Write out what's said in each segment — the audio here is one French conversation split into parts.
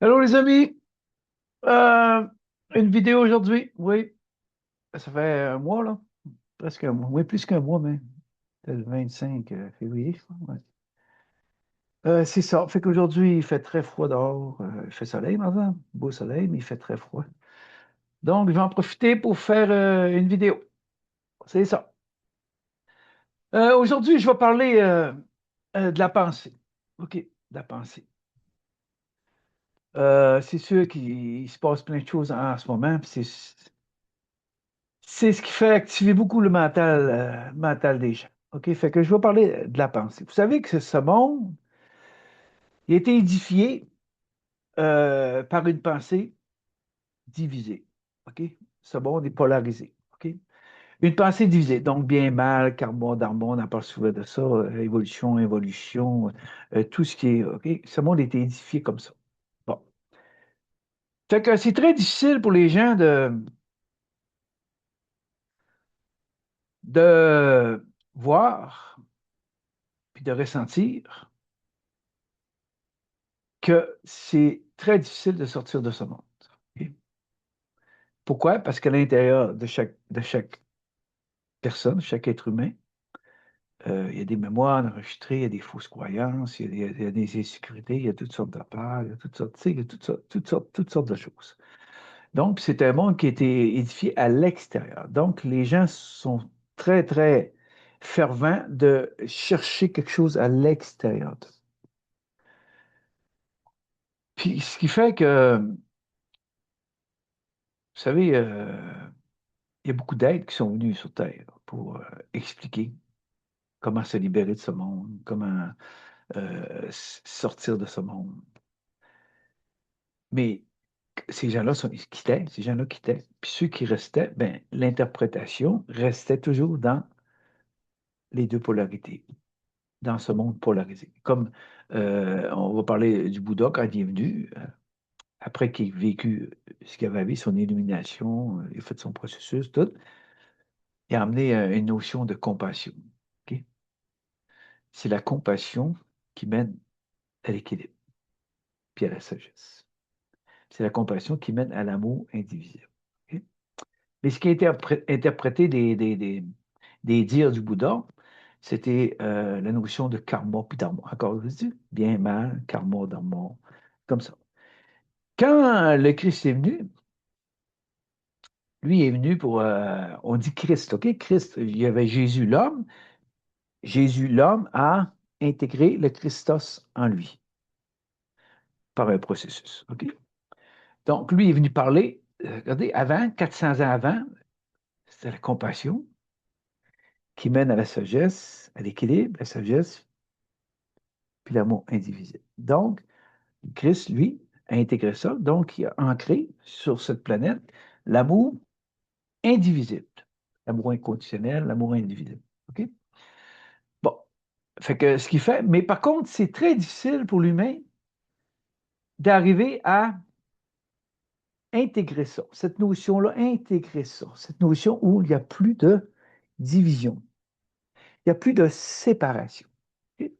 Hello les amis. Euh, une vidéo aujourd'hui, oui, ça fait un mois là, presque un mois, oui, plus qu'un mois même. C'est le 25 février, je crois. Ouais. C'est ça, fait qu'aujourd'hui il fait très froid dehors, il fait soleil maintenant, beau soleil, mais il fait très froid. Donc je vais en profiter pour faire une vidéo, c'est ça. Aujourd'hui je vais parler de la pensée, ok, de la pensée. C'est sûr qu'il se passe plein de choses en ce moment, puis c'est ce qui fait activer beaucoup le mental des gens. OK? Fait que je vais parler de la pensée. Vous savez que ce monde, il a été édifié par une pensée divisée. OK? Ce monde est polarisé. OK? Une pensée divisée. Donc, bien, mal, carbone, d'harmone, on parle souvent de ça, évolution, involution, tout ce qui est. OK? Ce monde a été édifié comme ça. Bon. Fait que c'est très difficile pour les gens de voir puis de ressentir que c'est très difficile de sortir de ce monde. OK? Pourquoi? Parce qu'à l'intérieur de chaque personne, chaque être humain, il y a des mémoires enregistrées, il y a des fausses croyances, il y a des insécurités, il y a toutes sortes de peurs, il y a toutes sortes, tu sais, il y a toutes sortes de choses. Donc, c'est un monde qui a été édifié à l'extérieur. Donc, les gens sont très, très fervents de chercher quelque chose à l'extérieur d'eux. Puis, ce qui fait que, vous savez, il y a beaucoup d'êtres qui sont venus sur Terre pour expliquer comment se libérer de ce monde, comment sortir de ce monde. Mais ils quittaient, ces gens-là quittaient. Puis ceux qui restaient, ben, l'interprétation restait toujours dans les deux polarités, dans ce monde polarisé. Comme on va parler du Bouddha quand il est venu, après qu'il ait vécu ce qu'il avait vécu, son illumination, il a fait son processus, tout, il a amené une notion de compassion. OK? C'est la compassion qui mène à l'équilibre, puis à la sagesse. C'est la compassion qui mène à l'amour indivisible. OK? Mais ce qui a été interprété des dires du Bouddha, c'était la notion de karma puis dharma. Encore, je dis, bien, mal, karma, dharma, comme ça. Quand le Christ est venu, lui est venu pour, on dit Christ, OK? Christ, il y avait Jésus l'homme. Jésus l'homme a intégré le Christos en lui par un processus. OK? Donc, lui est venu parler, regardez, avant, 400 ans avant, c'était la compassion qui mène à la sagesse, à l'équilibre, la sagesse, puis l'amour indivisible. Donc, Christ, lui, a intégré ça, donc il a ancré sur cette planète l'amour indivisible, l'amour inconditionnel, l'amour indivisible. OK? Bon, fait que ce qu'il fait, mais par contre, c'est très difficile pour l'humain d'arriver à intégrer ça, cette notion-là, intégrer ça, cette notion où il n'y a plus de division, il n'y a plus de séparation. OK?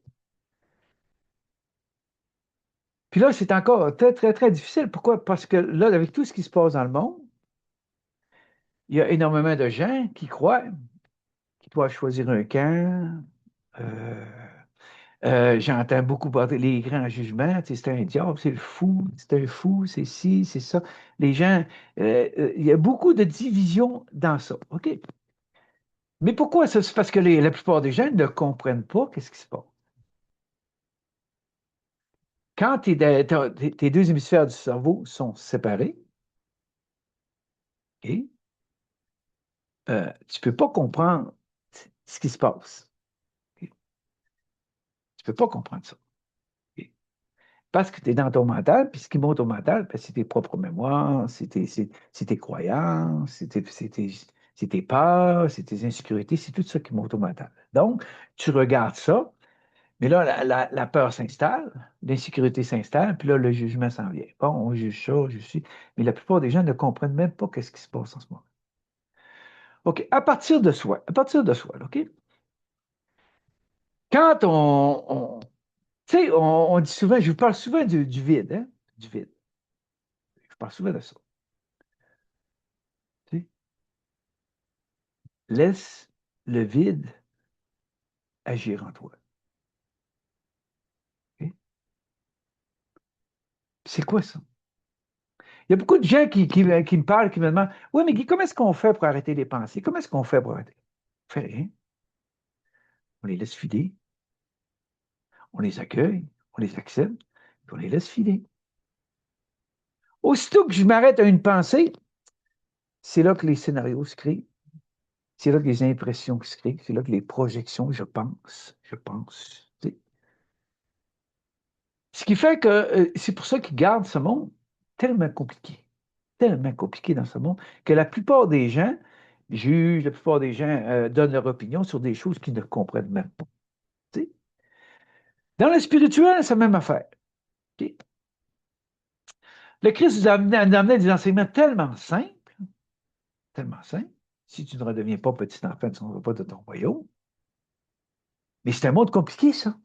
Puis là, c'est encore très, très, très difficile. Pourquoi? Parce que là, avec tout ce qui se passe dans le monde, il y a énormément de gens qui croient qu'ils doivent choisir un camp. Euh, J'entends beaucoup parler les grands jugements, tu sais, c'est un diable, c'est le fou, c'est un fou, c'est ci, c'est ça. Les gens, il y a beaucoup de division dans ça. OK? Mais pourquoi ça? C'est parce que la plupart des gens ne comprennent pas qu'est-ce qui se passe. Quand tes deux hémisphères du cerveau sont séparés, OK, tu ne peux pas comprendre ce qui se passe. OK? Tu ne peux pas comprendre ça. OK? Parce que tu es dans ton mental, puis ce qui monte au mental, ben, c'est tes propres mémoires, c'est tes croyances, c'est tes peurs, c'est tes insécurités, c'est tout ça qui monte au mental. Donc, tu regardes ça, mais là, la peur s'installe, l'insécurité s'installe, puis là, le jugement s'en vient. Bon, on juge ça, je suis. Mais la plupart des gens ne comprennent même pas qu'est-ce qui se passe en ce moment. OK, à partir de soi, là, OK? Quand tu sais, on dit souvent, je vous parle souvent du vide, hein? Du vide. parle souvent de ça. Tu sais? Laisse le vide agir en toi. Ok? C'est quoi ça? Il y a beaucoup de gens qui me parlent, qui me demandent, oui, mais Guy, comment est-ce qu'on fait pour arrêter les pensées? Comment est-ce qu'on fait pour arrêter? On fait rien. On les laisse filer, on les accueille, on les accepte, puis on les laisse filer. Aussitôt que je m'arrête à une pensée, c'est là que les scénarios se créent, c'est là que les impressions se créent, c'est là que les projections, je pense. Tu sais. Ce qui fait que c'est pour ça qu'ils gardent ce monde tellement compliqué dans ce monde, que la plupart des gens jugent, la plupart des gens donnent leur opinion sur des choses qu'ils ne comprennent même pas. Tu sais. Dans le spirituel, c'est la même affaire. Ok? Le Christ nous a amené des enseignements tellement simples. Si tu ne redeviens pas petit enfant, tu ne vas pas de ton royaume. Mais c'est un monde compliqué, ça.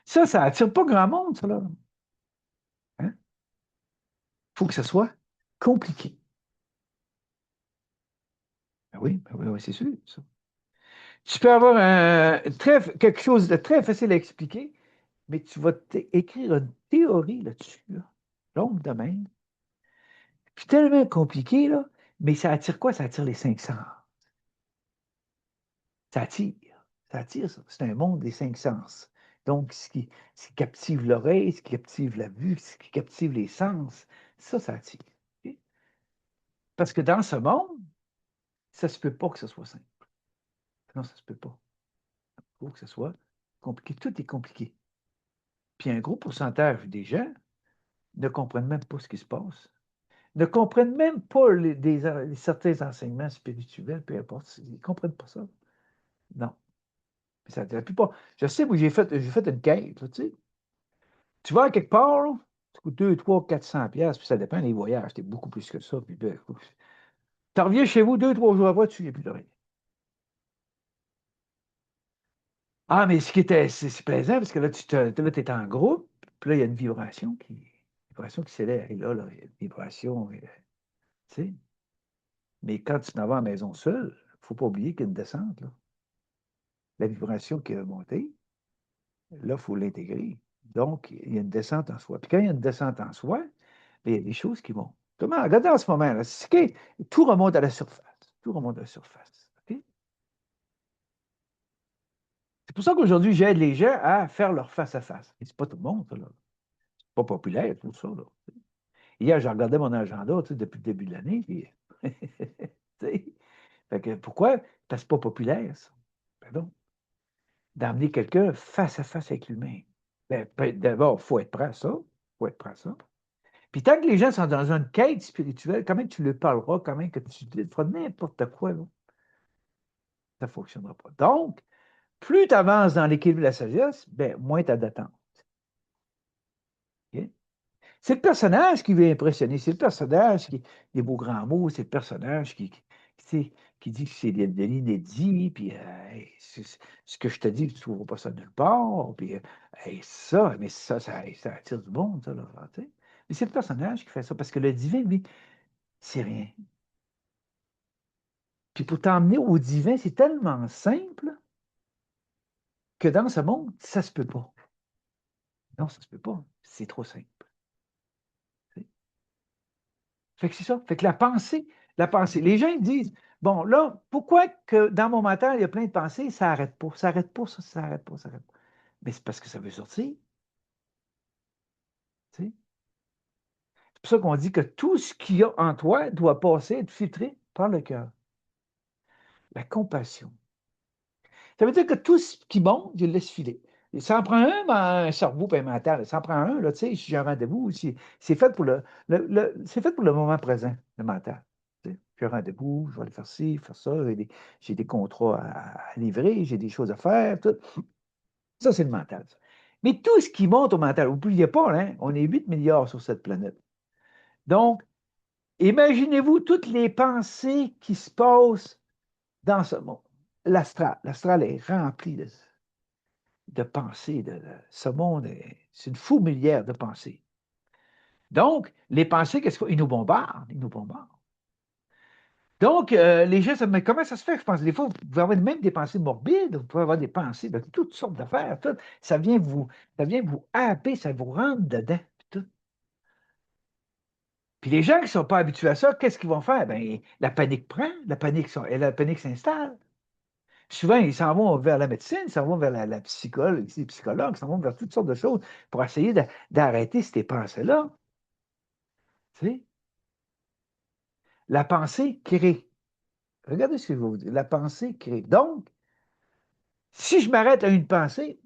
Ça attire pas grand monde, ça, là. Hein? Faut que ça soit compliqué. Ben oui, c'est sûr, ça. Tu peux avoir quelque chose de très facile à expliquer, mais tu vas écrire une théorie là-dessus, là, longue de même, puis tellement compliqué, là, mais ça attire quoi? Ça attire les 500. Ça attire. Ça attire, ça. C'est un monde des 5 sens. Donc, ce qui captive l'oreille, ce qui captive la vue, ce qui captive les sens, ça attire. Ok? Parce que dans ce monde, ça se peut pas que ce soit simple. Non, ça se peut pas. Il faut que ce soit compliqué. Tout est compliqué. Puis un gros pourcentage des gens ne comprennent même pas ce qui se passe, ne comprennent même pas certains enseignements spirituels, peu importe. Ils ne comprennent pas ça. Non. Mais ça, la plupart. Je sais, moi, j'ai fait une quête, là, tu sais. Tu vas à quelque part, là, ça coûte 2, 3, 400 pièces, puis ça dépend des voyages. C'est beaucoup plus que ça. Puis, ben, tu reviens chez vous 2, 3 jours après, tu n'y plus de rien. Ah, mais ce qui était, c'est plaisant, parce que là, là, es en groupe, puis là, il y a une vibration qui s'élève. Et là, il y a une vibration, tu sais. Mais quand tu t'en vas à la maison seule, il ne faut pas oublier qu'il y a une descente, là. La vibration qui a monté, là, il faut l'intégrer. Donc, il y a une descente en soi. Puis quand il y a une descente en soi, bien, il y a des choses qui vont. Comment? Regardez en ce moment, là, tout remonte à la surface. Tout remonte à la surface. OK? C'est pour ça qu'aujourd'hui, j'aide les gens à faire leur face-à-face. Et c'est pas tout le monde, ça, là. C'est pas populaire, tout ça, là. Hier, j'ai regardé mon agenda, tu sais, depuis le début de l'année, puis... tu sais, fait que pourquoi? Parce que c'est pas populaire, ça. Pardon. D'amener quelqu'un face à face avec l'humain. Ben, d'abord, il faut être prêt à ça. Il faut être prêt à ça. Puis tant que les gens sont dans une quête spirituelle, comment tu leur parleras, comment que tu feras n'importe quoi, là, ça ne fonctionnera pas. Donc, plus tu avances dans l'équilibre de la sagesse, ben, moins tu as d'attente. OK? C'est le personnage qui veut impressionner. C'est le personnage qui des beaux grands mots. C'est le personnage qui dit que c'est de l'inédit. Puis, hey, ce que je te dis, tu ne trouveras pas ça nulle part. Puis, hey, mais ça attire du monde, ça. Là, tu sais. Mais c'est le personnage qui fait ça. Parce que le divin, lui, c'est rien. Puis pour t'emmener au divin, c'est tellement simple que dans ce monde, ça se peut pas. Non, ça se peut pas. C'est trop simple. Tu sais. Fait que c'est ça. Fait que la pensée. Les gens ils disent, bon, là, pourquoi que dans mon mental, il y a plein de pensées, ça n'arrête pas, ça n'arrête pas, ça n'arrête pas, ça n'arrête pas. Mais c'est parce que ça veut sortir. Tu sais. C'est pour ça qu'on dit que tout ce qu'il y a en toi doit passer, être filtré par le cœur. La compassion. Ça veut dire que tout ce qui monte, je le laisse filer. Et ça en prend un, ben, un cerveau et un mental. Ça en prend un, là, tu sais, si j'ai un rendez-vous, c'est fait pour c'est fait pour le moment présent, le mental. Tu sais. J'ai un rendez-vous, je vais aller faire ci, faire ça, j'ai des contrats à livrer, j'ai des choses à faire, tout. Ça, c'est le mental. Ça. Mais tout ce qui monte au mental, n'oubliez pas, hein, on est 8 milliards sur cette planète. Donc, imaginez-vous toutes les pensées qui se passent dans ce monde. L'astral. L'astral est rempli de pensées. Ce monde, c'est une fourmilière de pensées. Donc, les pensées, qu'est-ce qu'ils nous bombardent? Ils nous bombardent. Donc, les gens se disent, mais comment ça se fait? Je pense, des fois, vous pouvez avoir même des pensées morbides, vous pouvez avoir des pensées de toutes sortes d'affaires, tout. Ça vient vous happer, ça vous rentre dedans. Tout. Puis les gens qui ne sont pas habitués à ça, qu'est-ce qu'ils vont faire? Ben, la panique prend, la panique s'installe. Souvent, ils s'en vont vers la médecine, ils s'en vont vers la psychologue, les psychologues, ils s'en vont vers toutes sortes de choses pour essayer d'arrêter ces pensées-là. Tu sais? La pensée crée. Regardez ce que je vais vous dire. La pensée crée. Donc, si je m'arrête à une pensée,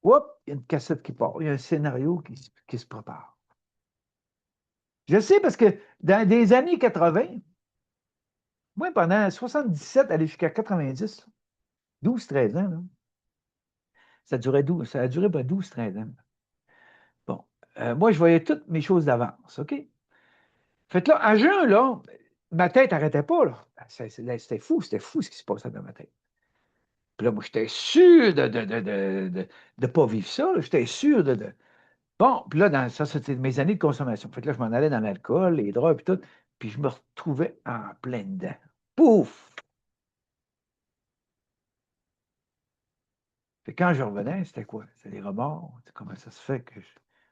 hop, il y a une cassette qui part, il y a un scénario qui se prépare. Je sais parce que dans les années 80, moi, pendant 77, aller jusqu'à 90, 12-13 ans, là, ça a duré 12-13 ans. Bon, moi, je voyais toutes mes choses d'avance, OK? Fait que là, à jeun, là, ma tête n'arrêtait pas, là. C'était fou ce qui se passait dans ma tête. Puis là, moi, j'étais sûr de pas vivre ça, là. J'étais sûr de. Bon, puis là, ça, c'était mes années de consommation. Fait que là, je m'en allais dans l'alcool, les drogues, puis tout. Puis je me retrouvais en plein dedans. Pouf! Fait que quand je revenais, c'était quoi? C'était les remords. Comment ça se fait que je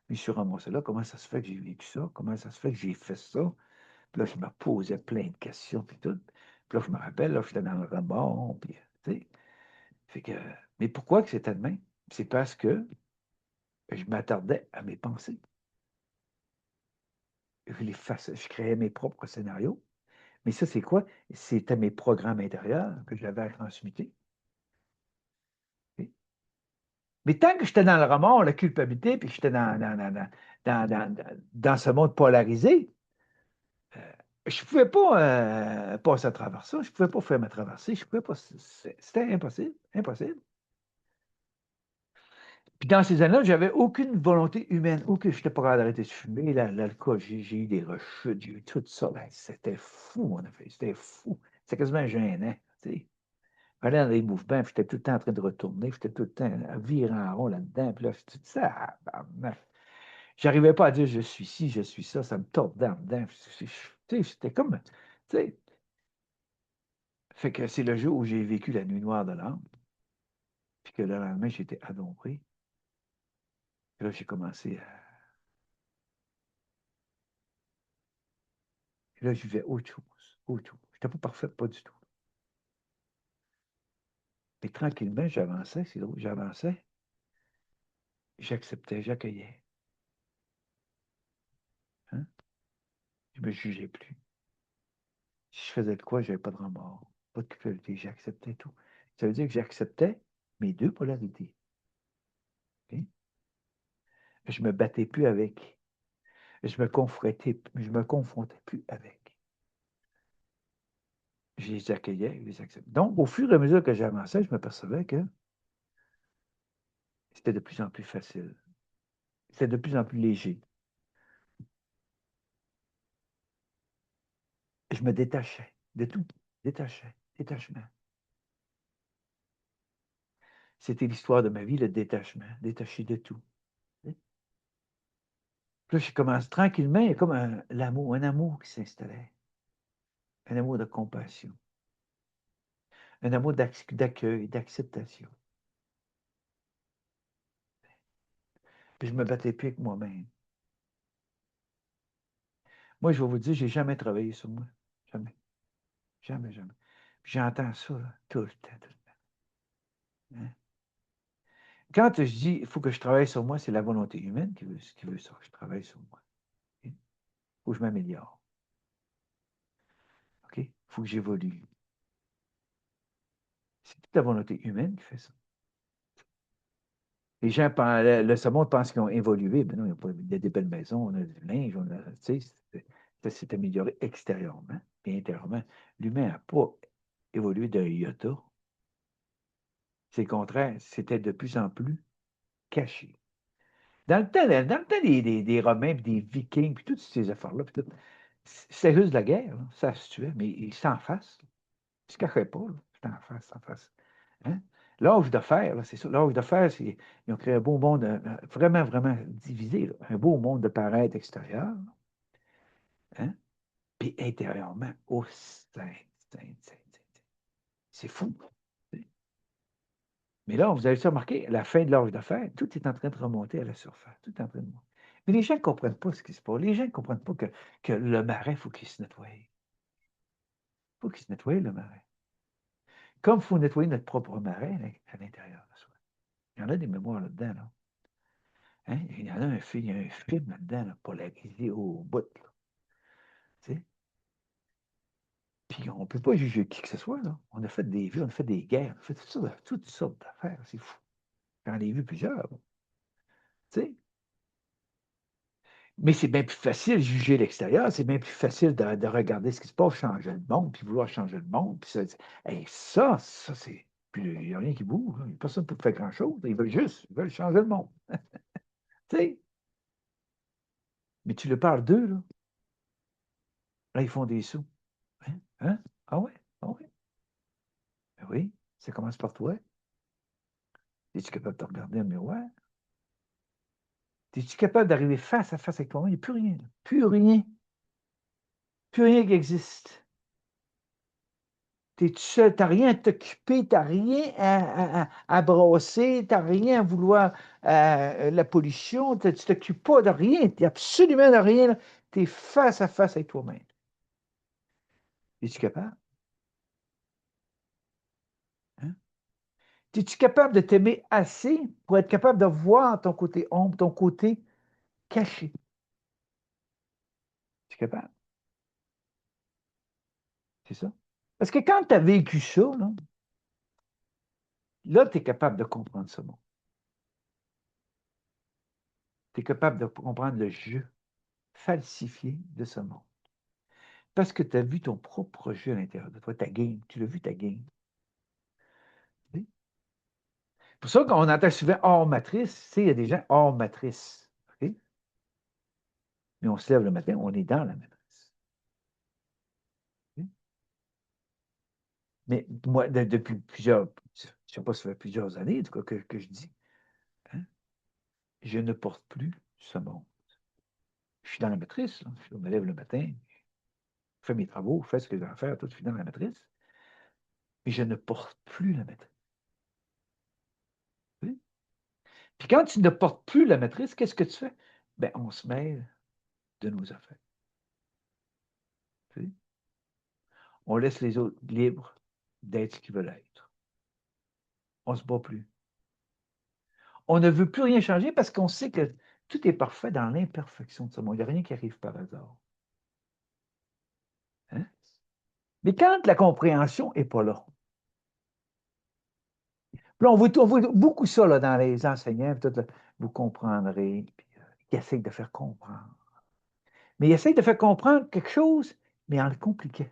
me suis ramassé là? Comment ça se fait que j'ai vécu ça? Comment ça se fait que j'ai fait ça? Puis là, je me posais plein de questions, puis tout. Puis là, je me rappelle, là, j'étais dans le remords, puis, tu sais. Fait que, mais pourquoi que c'était de même? C'est parce que je m'attardais à mes pensées. Je créais mes propres scénarios. Mais ça, c'est quoi? C'était mes programmes intérieurs que j'avais à transmuter. OK? Mais tant que j'étais dans le remords, la culpabilité, puis que j'étais dans ce monde polarisé, euh, je ne pouvais pas passer à travers ça. Je ne pouvais pas faire ma traversée. Je pouvais pas. C'était impossible. Impossible. Puis dans ces années-là, j'avais aucune volonté humaine, aucune. Je n'étais pas capable d'arrêter de fumer, l'alcool, j'ai eu des rechutes, j'ai eu tout ça. Ben, c'était fou, mon affaire. C'était fou. C'était quasiment gênant. Tu sais. J'allais dans les mouvements, puis j'étais tout le temps en train de retourner, j'étais tout le temps à virer en rond là-dedans. Puis là, je dis ça. J'arrivais pas à dire je suis ci, je suis ça me tordait en dedans. Tu sais, c'était comme. Tu sais. Fait que c'est le jour où j'ai vécu la nuit noire de l'âme, puis que le lendemain, j'étais adombré. Puis là, j'ai commencé à. Et là, je vivais autre chose, autre chose. Je n'étais pas parfaite, pas du tout. Mais tranquillement, j'avançais, c'est drôle, j'avançais, j'acceptais, j'accueillais. Hein? Je ne me jugeais plus. Si je faisais de quoi, je n'avais pas de remords, pas de culpabilité, j'acceptais tout. Ça veut dire que j'acceptais mes deux polarités. OK? Je ne me battais plus avec. Je me confrontais plus avec. Je les accueillais, je les acceptais. Donc, au fur et à mesure que j'avançais, je me percevais que c'était de plus en plus facile. C'était de plus en plus léger. Je me détachais de tout. Détachement. C'était l'histoire de ma vie, le détachement. Détaché de tout. Puis là, je commence tranquillement, il y a comme un amour qui s'installait. Un amour de compassion. Un amour d'accueil, d'acceptation. Puis je me battais plus avec moi-même. Moi, je vais vous dire, j'ai jamais travaillé sur moi. Jamais. Jamais, jamais. Puis j'entends ça là, tout le temps, tout le temps. Hein? Quand je dis il faut que je travaille sur moi, c'est la volonté humaine qui veut ça. Je travaille sur moi. Il faut que je m'améliore. OK? Il faut que j'évolue. C'est toute la volonté humaine qui fait ça. Les gens, ce monde pense qu'ils ont évolué. Mais non, il y a des belles maisons, on a du linge, tu sais, ça s'est amélioré extérieurement et intérieurement. L'humain n'a pas évolué d'un iota. C'est le contraire, c'était de plus en plus caché. Dans le temps des Romains, puis des Vikings, puis toutes ces affaires-là, puis tout, c'était juste de la guerre, là. Ça se tuait, mais c'était en face. Ils ne se cachaient pas, là. C'était en face, en face. Hein? L'âge de fer, là, c'est ça. L'âge de fer, ils ont créé un beau monde, vraiment, vraiment divisé, là. Un beau monde de paraître extérieur, hein? Puis intérieurement, oh, c'est fou. Mais là, vous avez remarqué, à la fin de l'âge de fer, tout est en train de remonter à la surface. Tout est en train de monter. Mais les gens ne comprennent pas ce qui se passe. Les gens ne comprennent pas que le marais, il faut qu'il se nettoie. Il faut qu'il se nettoie, le marais. Comme il faut nettoyer notre propre marais à l'intérieur de soi. Il y en a des mémoires là-dedans. Là. Hein? Il y en a un film là-dedans, là, polarisé au bout. Là. Tu sais? Puis on ne peut pas juger qui que ce soit. Là. On a fait des vues, on a fait des guerres, on a fait toutes sortes d'affaires. C'est fou. J'en ai vu plusieurs. Là. Tu sais? Mais c'est bien plus facile de juger l'extérieur, c'est bien plus facile de regarder ce qui se passe, changer le monde, puis vouloir changer le monde. Puis ça, hey, ça c'est. Puis il n'y a rien qui bouge. Là. Il n'y a personne pour faire grand-chose. Ils veulent changer le monde. Tu sais? Mais tu le parles d'eux, là. Là, ils font des sous. Hein? Hein? Ah ouais? Ah ouais? Ben oui, ça commence par toi. Es-tu capable de te regarder dans le miroir? Es-tu capable d'arriver face à face avec toi-même? Il n'y a plus rien. Là. Plus rien. Plus rien qui existe. Tu es tout seul, tu n'as rien à t'occuper, tu n'as rien à brasser, tu n'as rien à vouloir la pollution, tu ne t'occupes pas de rien, tu absolument de rien. Tu es face à face avec toi-même. Es-tu capable? Hein? Es-tu capable de t'aimer assez pour être capable de voir ton côté ombre, ton côté caché? Es-tu capable? C'est ça? Parce que quand tu as vécu ça, là tu es capable de comprendre ce monde. Tu es capable de comprendre le jeu falsifié de ce monde. Parce que tu as vu ton propre jeu à l'intérieur de toi, ta game. Tu l'as vu, ta game. C'est pour ça qu'on entend souvent hors matrice. Il y a des gens hors matrice. Okay? Mais on se lève le matin, on est dans la matrice. Okay? Mais moi, depuis plusieurs, je ne sais pas si ça fait plusieurs années, en tout cas, que je dis, hein, je ne porte plus ce monde. Je suis dans la matrice. Là. Je me lève le matin, je fais mes travaux, je fais ce que j'ai à faire, tout, je suis dans la matrice. Mais je ne porte plus la matrice. Okay? Puis quand tu ne portes plus la matrice, qu'est-ce que tu fais? Ben, on se mêle de nos affaires. Okay? On laisse les autres libres d'être ce qu'ils veulent être. On ne se bat plus. On ne veut plus rien changer parce qu'on sait que tout est parfait dans l'imperfection de ce monde. Il n'y a rien qui arrive par hasard. Hein? Mais quand la compréhension n'est pas là, là, on voit beaucoup ça là, dans les enseignants, tout, là, vous comprendrez, puis, ils essayent de faire comprendre. Mais ils essayent de faire comprendre quelque chose, mais en le compliquant.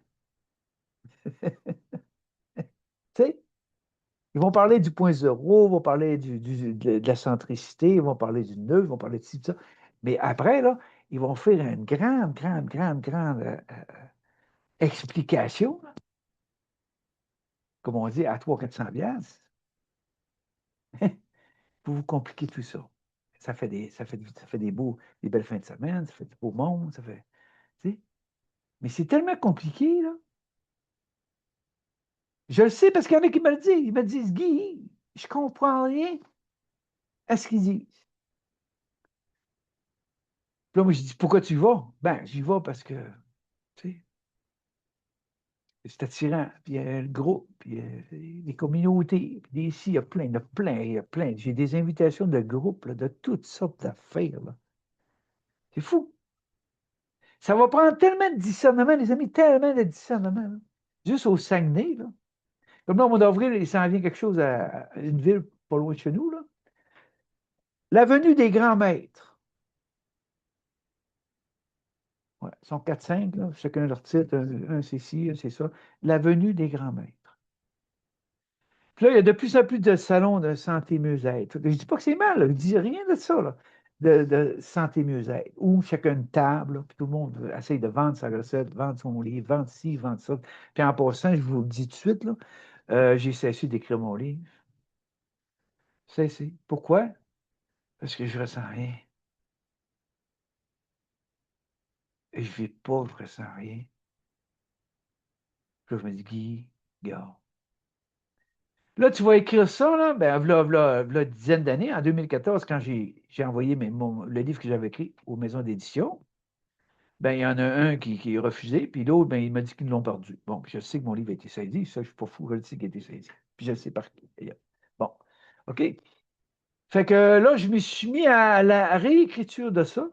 Tu sais? Ils vont parler du point zéro, ils vont parler de la centricité, ils vont parler du nœud, ils vont parler de ci, de ça. Mais après, là, ils vont faire une grande explication, là, comme on dit, à 300-400 pour vous compliquer tout ça. Ça fait des belles fins de semaine, ça fait du beau monde, ça fait. Tu sais. Mais c'est tellement compliqué, là. Je le sais parce qu'il y en a qui me le disent. Ils me disent, Guy, je comprends rien à ce qu'ils disent. Puis là, moi, je dis, pourquoi tu y vas? Ben, j'y vais parce que, tu sais, c'est attirant. Puis il y a le groupe, puis les communautés, puis ici, il y a plein, il y a plein, il y a plein. J'ai des invitations de groupes, là, de toutes sortes d'affaires, là. C'est fou. Ça va prendre tellement de discernement, les amis, tellement de discernement, là. Juste au Saguenay, là. Comme là, au mois d'avril, il s'en vient quelque chose à une ville pas loin de chez nous, là. L'avenue des Grands Maîtres. Ouais, ils sont 4-5, là, chacun leur titre, un c'est ci, un c'est ça. L'avenue des Grands Maîtres. Puis là, il y a de plus en plus de salons de santé mieux-être. Je ne dis pas que c'est mal, là, je ne dis rien de ça, là, de santé mieux-être, où chacun une table, là, puis tout le monde essaye de vendre sa recette, vendre son livre, vendre ci, vendre ça. Puis en passant, je vous le dis tout de suite, là, j'ai cessé d'écrire mon livre. Cesser. Pourquoi? Parce que je ressens rien. Et je ne vis pas, je ressens rien. Puis là, je me dis, Guy, regarde. Là, tu vas écrire ça, là, ben, v'là une dizaine d'années, en 2014, quand j'ai envoyé le livre que j'avais écrit aux maisons d'édition, ben, il y en a un qui est refusé, puis l'autre, ben, il m'a dit qu'ils l'ont perdu. Bon, puis je sais que mon livre a été saisi, ça, je ne suis pas fou, je le sais qu'il a été saisi. Puis je le sais par qui, d'ailleurs. Bon, OK. Fait que là, je me suis mis à la réécriture de ça,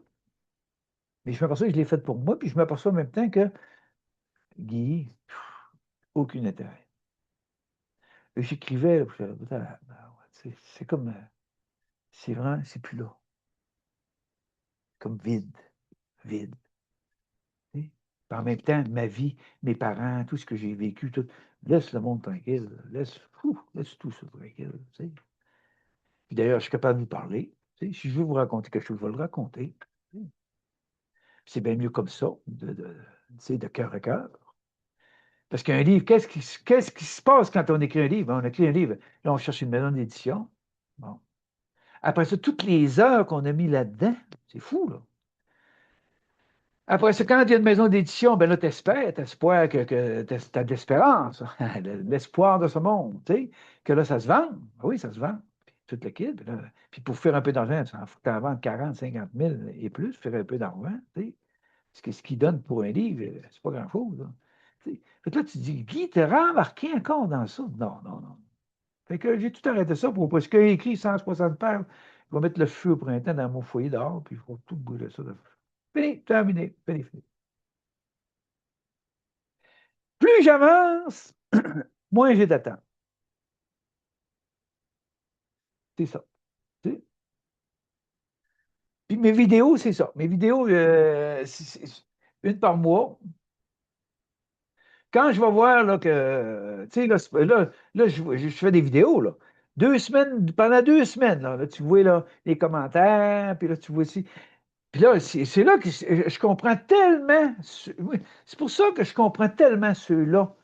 mais je m'aperçois que je l'ai fait pour moi, puis je m'aperçois en même temps que, Guy, aucun intérêt. J'écrivais, là, puis je disais, ah, ben, ouais, c'est comme, c'est vraiment, c'est plus là. Comme vide, vide. Tu sais. Puis en même temps, ma vie, mes parents, tout ce que j'ai vécu, tout, laisse le monde tranquille, laisse tout ça tranquille. Tu sais. Puis d'ailleurs, je suis capable de vous parler. Tu sais. Si je veux vous raconter quelque chose, je vais le raconter. Tu sais. C'est bien mieux comme ça, tu sais, de cœur à cœur. Parce qu'un livre, qu'est-ce qui se passe quand on écrit un livre? On écrit un livre, là, on cherche une maison d'édition. Bon. Après ça, toutes les heures qu'on a mis là-dedans, c'est fou, là. Après ça, quand il y a une maison d'édition, ben là, t'espères t'as de l'espérance, l'espoir de ce monde, tu sais, que là, ça se vend. Ah oui, ça se vend. Puis tout le kit. Puis pour faire un peu d'argent, il faut que tu en vendes 40, 50 000 et plus, faire un peu d'argent, tu sais. Ce qu'il donne pour un livre, c'est pas grand-chose, là. Tu sais. Fait que là, tu dis, Guy, t'es rembarqué encore dans ça? Non, non, non. Fait que j'ai tout arrêté ça pour parce qu'il a écrit 160 pages. Il va mettre le feu au printemps dans mon foyer dehors, puis il faut tout brûler ça. Fini, terminé, fini, fini. Plus j'avance, moins j'ai d'attente. C'est ça. Tu Puis mes vidéos, c'est ça. Mes vidéos, c'est une par mois. Quand je vais voir là, que, tu sais, là, je fais des vidéos, là. 2 semaines, pendant 2 semaines, là, tu vois là, les commentaires, puis là, tu vois aussi. Puis là, c'est là que je comprends tellement. Oui, c'est pour ça que je comprends tellement ceux-là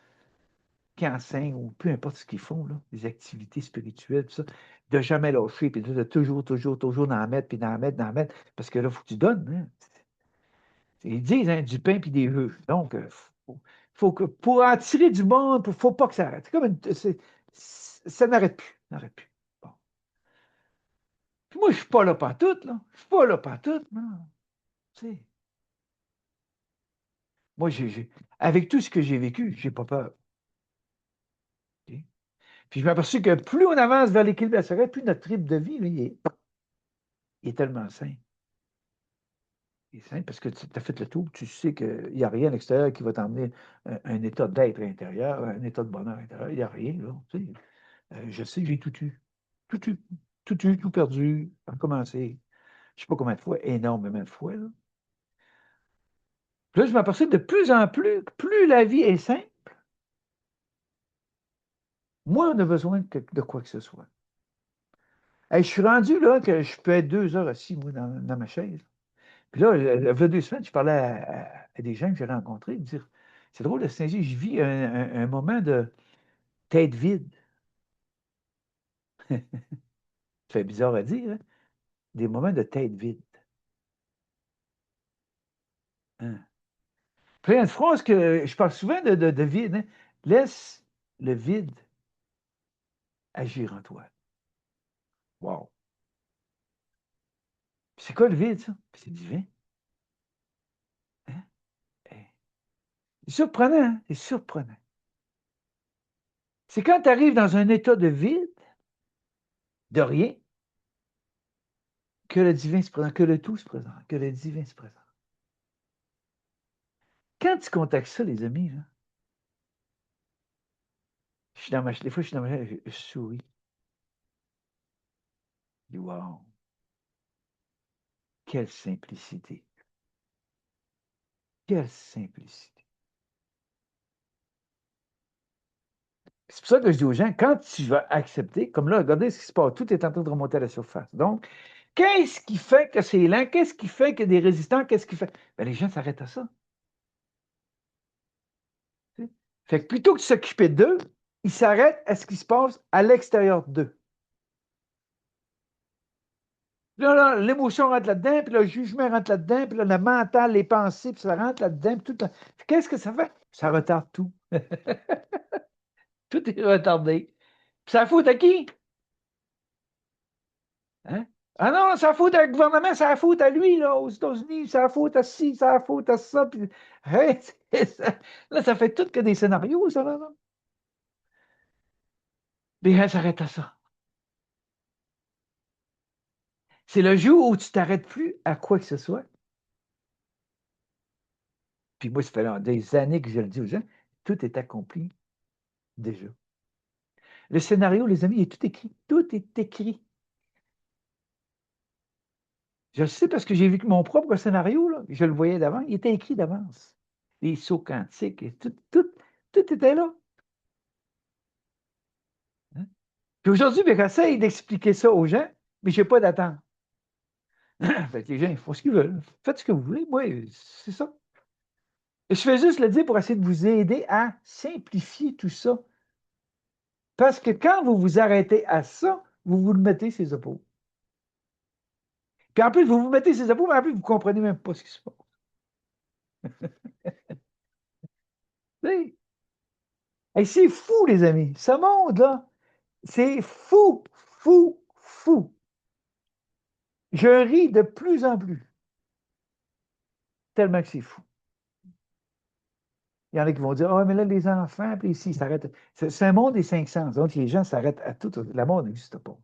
qui enseignent ou peu importe ce qu'ils font, là, des activités spirituelles, tout ça, de jamais lâcher, puis de toujours, toujours, toujours d'en mettre, puis d'en mettre, d'en mettre, parce que là, il faut que tu donnes. Hein. Ils disent hein, du pain puis des vœux. Donc, faut que, pour en tirer du monde, il ne faut pas que ça arrête. C'est comme ça n'arrête plus. N'arrête plus. Bon. Puis moi, je ne suis pas là pantoute, là. Je ne suis pas là pantoute, non. Tu sais. Moi, avec tout ce que j'ai vécu, je n'ai pas peur. Ok? Puis je m'aperçois que plus on avance vers l'équilibre naturel, plus notre rythme de vie, là, il est tellement sain. Il est sain parce que tu as fait le tour, tu sais qu'il n'y a rien à l'extérieur qui va t'emmener un état d'être intérieur, un état de bonheur intérieur. Il n'y a rien, là. Tu sais. Je sais que j'ai tout eu. Tout eu. Tout eu, tout perdu, recommencer. Je ne sais pas combien de fois, énormément de fois. Là, puis là je m'aperçois de plus en plus, plus la vie est simple, moins on a besoin de quoi que ce soit. Hey, je suis rendu là que je peux être 2 heures assis, moi, dans ma chaise. Puis là, il y a 2 semaines, je parlais à des gens que j'ai rencontrés, me dire, c'est drôle de se dire, je vis un moment de tête vide. Ça fait bizarre à dire, hein? Des moments de tête vide. Hein? Puis il y a une phrase que je parle souvent de vide. Hein? Laisse le vide agir en toi. Wow. C'est quoi le vide, ça? C'est divin. Hein? Hey. C'est surprenant, hein? C'est surprenant. C'est quand tu arrives dans un état de vide, de rien, que le divin se présente, que le tout se présente, que le divin se présente. Quand tu contactes ça, les amis, là, des fois, je suis dans ma chambre, je souris. Je dis, wow, quelle simplicité. Quelle simplicité. C'est pour ça que je dis aux gens, quand tu vas accepter, comme là, regardez ce qui se passe, tout est en train de remonter à la surface. Donc, qu'est-ce qui fait que c'est lent? Qu'est-ce qui fait qu'il y a des résistants? Qu'est-ce qui fait? Ben, les gens s'arrêtent à ça. Tu sais. Fait que plutôt que de s'occuper d'eux, ils s'arrêtent à ce qui se passe à l'extérieur d'eux. Là, l'émotion rentre là-dedans, puis le jugement rentre là-dedans, puis là, le mental, les pensées, puis ça rentre là-dedans, puis tout. Puis qu'est-ce que ça fait? Ça retarde tout. Tout est retardé. Puis ça fout à qui? Hein? Ah non, ça fout à le gouvernement, ça fout à lui, là, aux États-Unis, ça fout à ci, ça fout à ça. Puis, hey, là, ça fait tout que des scénarios, ça, là. Mais ça s'arrête à ça. C'est le jour où tu t'arrêtes plus à quoi que ce soit. Puis moi, ça fait des années que je le dis aux gens, tout est accompli déjà. Le scénario, les amis, il est tout écrit. Tout est écrit. Je le sais parce que j'ai vu que mon propre scénario, là, je le voyais d'avant, il était écrit d'avance. Les sauts quantiques, et tout était là. Hein? Puis aujourd'hui, ben, j'essaie d'expliquer ça aux gens, mais je n'ai pas d'attente. Fait que les gens, ils font ce qu'ils veulent. Faites ce que vous voulez. Moi, c'est ça. Et je fais juste le dire pour essayer de vous aider à simplifier tout ça. Parce que quand vous vous arrêtez à ça, vous vous le mettez ses épaules. Puis en plus, vous vous mettez ses épaules, mais en plus, vous ne comprenez même pas ce qui se passe. Et c'est fou, les amis. Ce monde-là, c'est fou, fou, fou. Je ris de plus en plus, tellement que c'est fou. Il y en a qui vont dire, ah, mais là, les enfants, puis ici, ils s'arrêtent. C'est un monde des 500. Donc, les gens s'arrêtent à tout. La mort n'existe pas.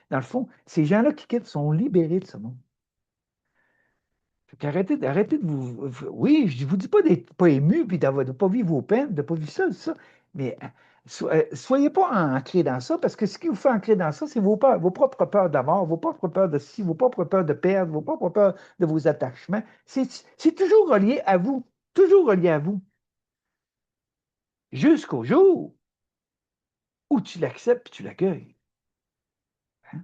Dans le fond, ces gens-là qui quittent sont libérés de ce monde. Arrêtez de vous. Oui, je ne vous dis pas d'être pas ému, puis de ne pas vivre vos peines, de ne pas vivre ça, mais soyez pas ancrés dans ça, parce que ce qui vous fait ancrer dans ça, c'est vos peurs, vos propres peurs de mort, vos propres peurs de ci, vos propres peurs de perdre, vos propres peurs de vos attachements. C'est toujours relié à vous, toujours relié à vous, jusqu'au jour où tu l'acceptes et tu l'accueilles. Hein?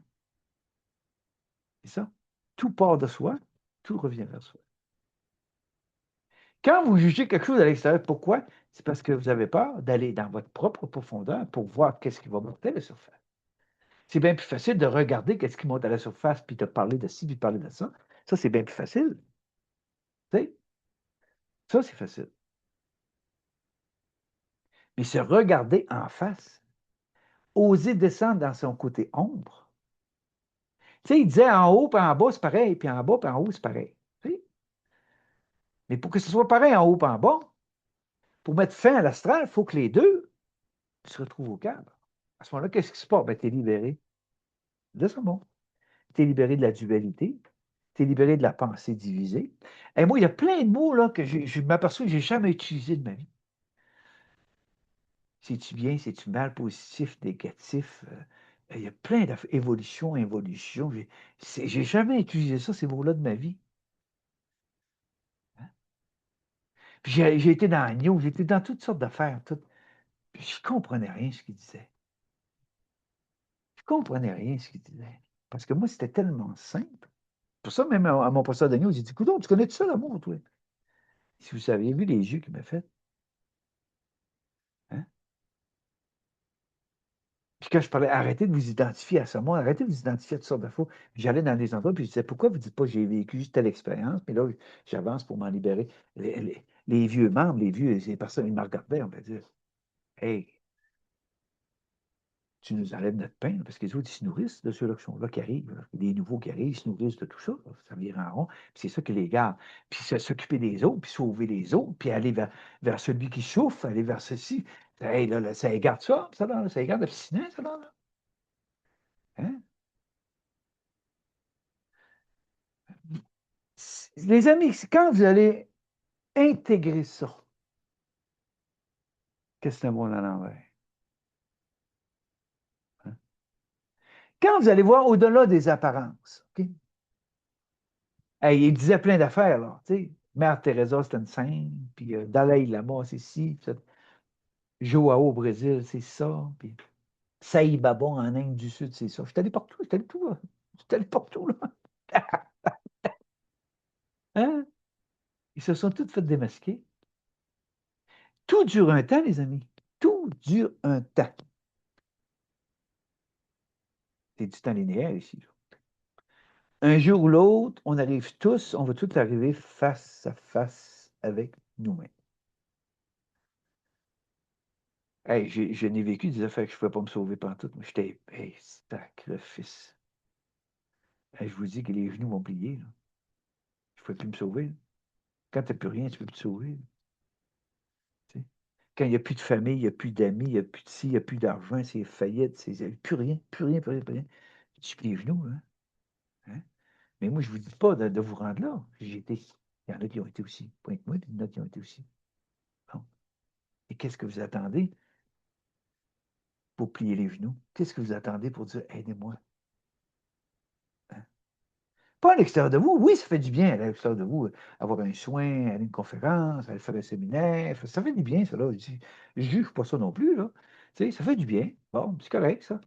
C'est ça. Tout part de soi, tout revient vers soi. Quand vous jugez quelque chose à l'extérieur, pourquoi? C'est parce que vous avez peur d'aller dans votre propre profondeur pour voir qu'est-ce qui va monter à la surface. C'est bien plus facile de regarder qu'est-ce qui monte à la surface, puis de parler de ci, puis de parler de ça. Ça, c'est bien plus facile. Tu sais? Ça, c'est facile. Mais se regarder en face, oser descendre dans son côté ombre. Tu sais, il disait en haut, puis en bas, c'est pareil, puis en bas, puis en haut, c'est pareil. Tu sais? Mais pour que ce soit pareil en haut, puis en bas, pour mettre fin à l'astral, il faut que les deux se retrouvent au cadre. À ce moment-là, qu'est-ce qui se passe? Ben, tu es libéré de ce monde. Tu es libéré de la dualité, tu es libéré de la pensée divisée. Et moi, il y a plein de mots là, que je m'aperçois que je n'ai jamais utilisés de ma vie. C'est-tu bien, c'est-tu mal, positif, négatif? Il y a plein d'évolutions, involutions. J'ai jamais utilisé ça, ces mots-là de ma vie. Hein? Puis j'ai été dans Agneau, j'ai été dans toutes sortes d'affaires. Puis je ne comprenais rien ce qu'il disait. Je ne comprenais rien ce qu'il disait. Parce que moi, c'était tellement simple. Pour ça, même à mon professeur d'Agneau, j'ai dit, écoute, tu connais tout ça, l'amour, toi? Si vous aviez vu les yeux qu'il m'a fait. Hein? Puis quand je parlais, arrêtez de vous identifier à ce monde, arrêtez de vous identifier à toutes sortes de faux. Puis j'allais dans des endroits, puis je disais, pourquoi vous ne dites pas j'ai vécu juste telle expérience, mais là, j'avance pour m'en libérer. Les vieux membres, les personnes, ils me regardaient, on va dire, hey, tu nous enlèves notre pain, parce que les autres, ils se nourrissent de ceux-là qui sont là, qui arrivent. Là. Les nouveaux qui arrivent, ils se nourrissent de tout ça. Là. Ça vient en rond. Puis c'est ça qui les garde. Puis s'occuper des autres, puis sauver les autres, puis aller vers celui qui souffre, aller vers ceci. Hey, là, ça égarde ça, là, ça égarde l'abstinence, ça, là. Hein? Les amis, quand vous allez intégrer ça, qu'est-ce que c'est un bon à l'envers? Hein? Quand vous allez voir au-delà des apparences, OK? Hey, il disait plein d'affaires, là. Tu sais, Mère Teresa, c'était une sainte, puis Dalai Lama, c'est ci, puis ça. Joao au Brésil, c'est ça, puis Saïd Baba en Inde du Sud, c'est ça. Je suis allé partout, je suis allé tout, là. Je suis allé partout, là. Hein? Ils se sont tous fait démasquer. Tout dure un temps, les amis. Tout dure un temps. C'est du temps linéaire ici, là. Un jour ou l'autre, on arrive tous, on va tous arriver face à face avec nous-mêmes. Hey, je n'ai vécu des affaires que je ne pouvais pas me sauver pantoute. Moi, j'étais, hey, sacrifice. Hey, je vous dis que les genoux m'ont plié. Là. Je ne pouvais plus me sauver. Là. Quand tu n'as plus rien, tu ne peux plus te sauver. Tu sais. Quand il n'y a plus de famille, il n'y a plus d'amis, il n'y a plus de ci, il n'y a plus d'argent, c'est faillite, c'est plus rien, plus rien, plus rien, plus rien. Tu plies les genoux, hein? Hein? Mais moi, je ne vous dis pas de vous rendre là. J'ai été. Il y en a qui ont été aussi. Pointe-moi, puis il y en a qui ont été aussi. Bon. Et qu'est-ce que vous attendez pour plier les genoux? Qu'est-ce que vous attendez pour dire aidez-moi? Hein? Pas à l'extérieur de vous. Oui, ça fait du bien à l'extérieur de vous, avoir un soin, aller à une conférence, aller faire un séminaire. Ça fait du bien, ça, là. Je juge pas ça non plus, là. Tu sais, ça fait du bien. Bon, c'est correct, ça.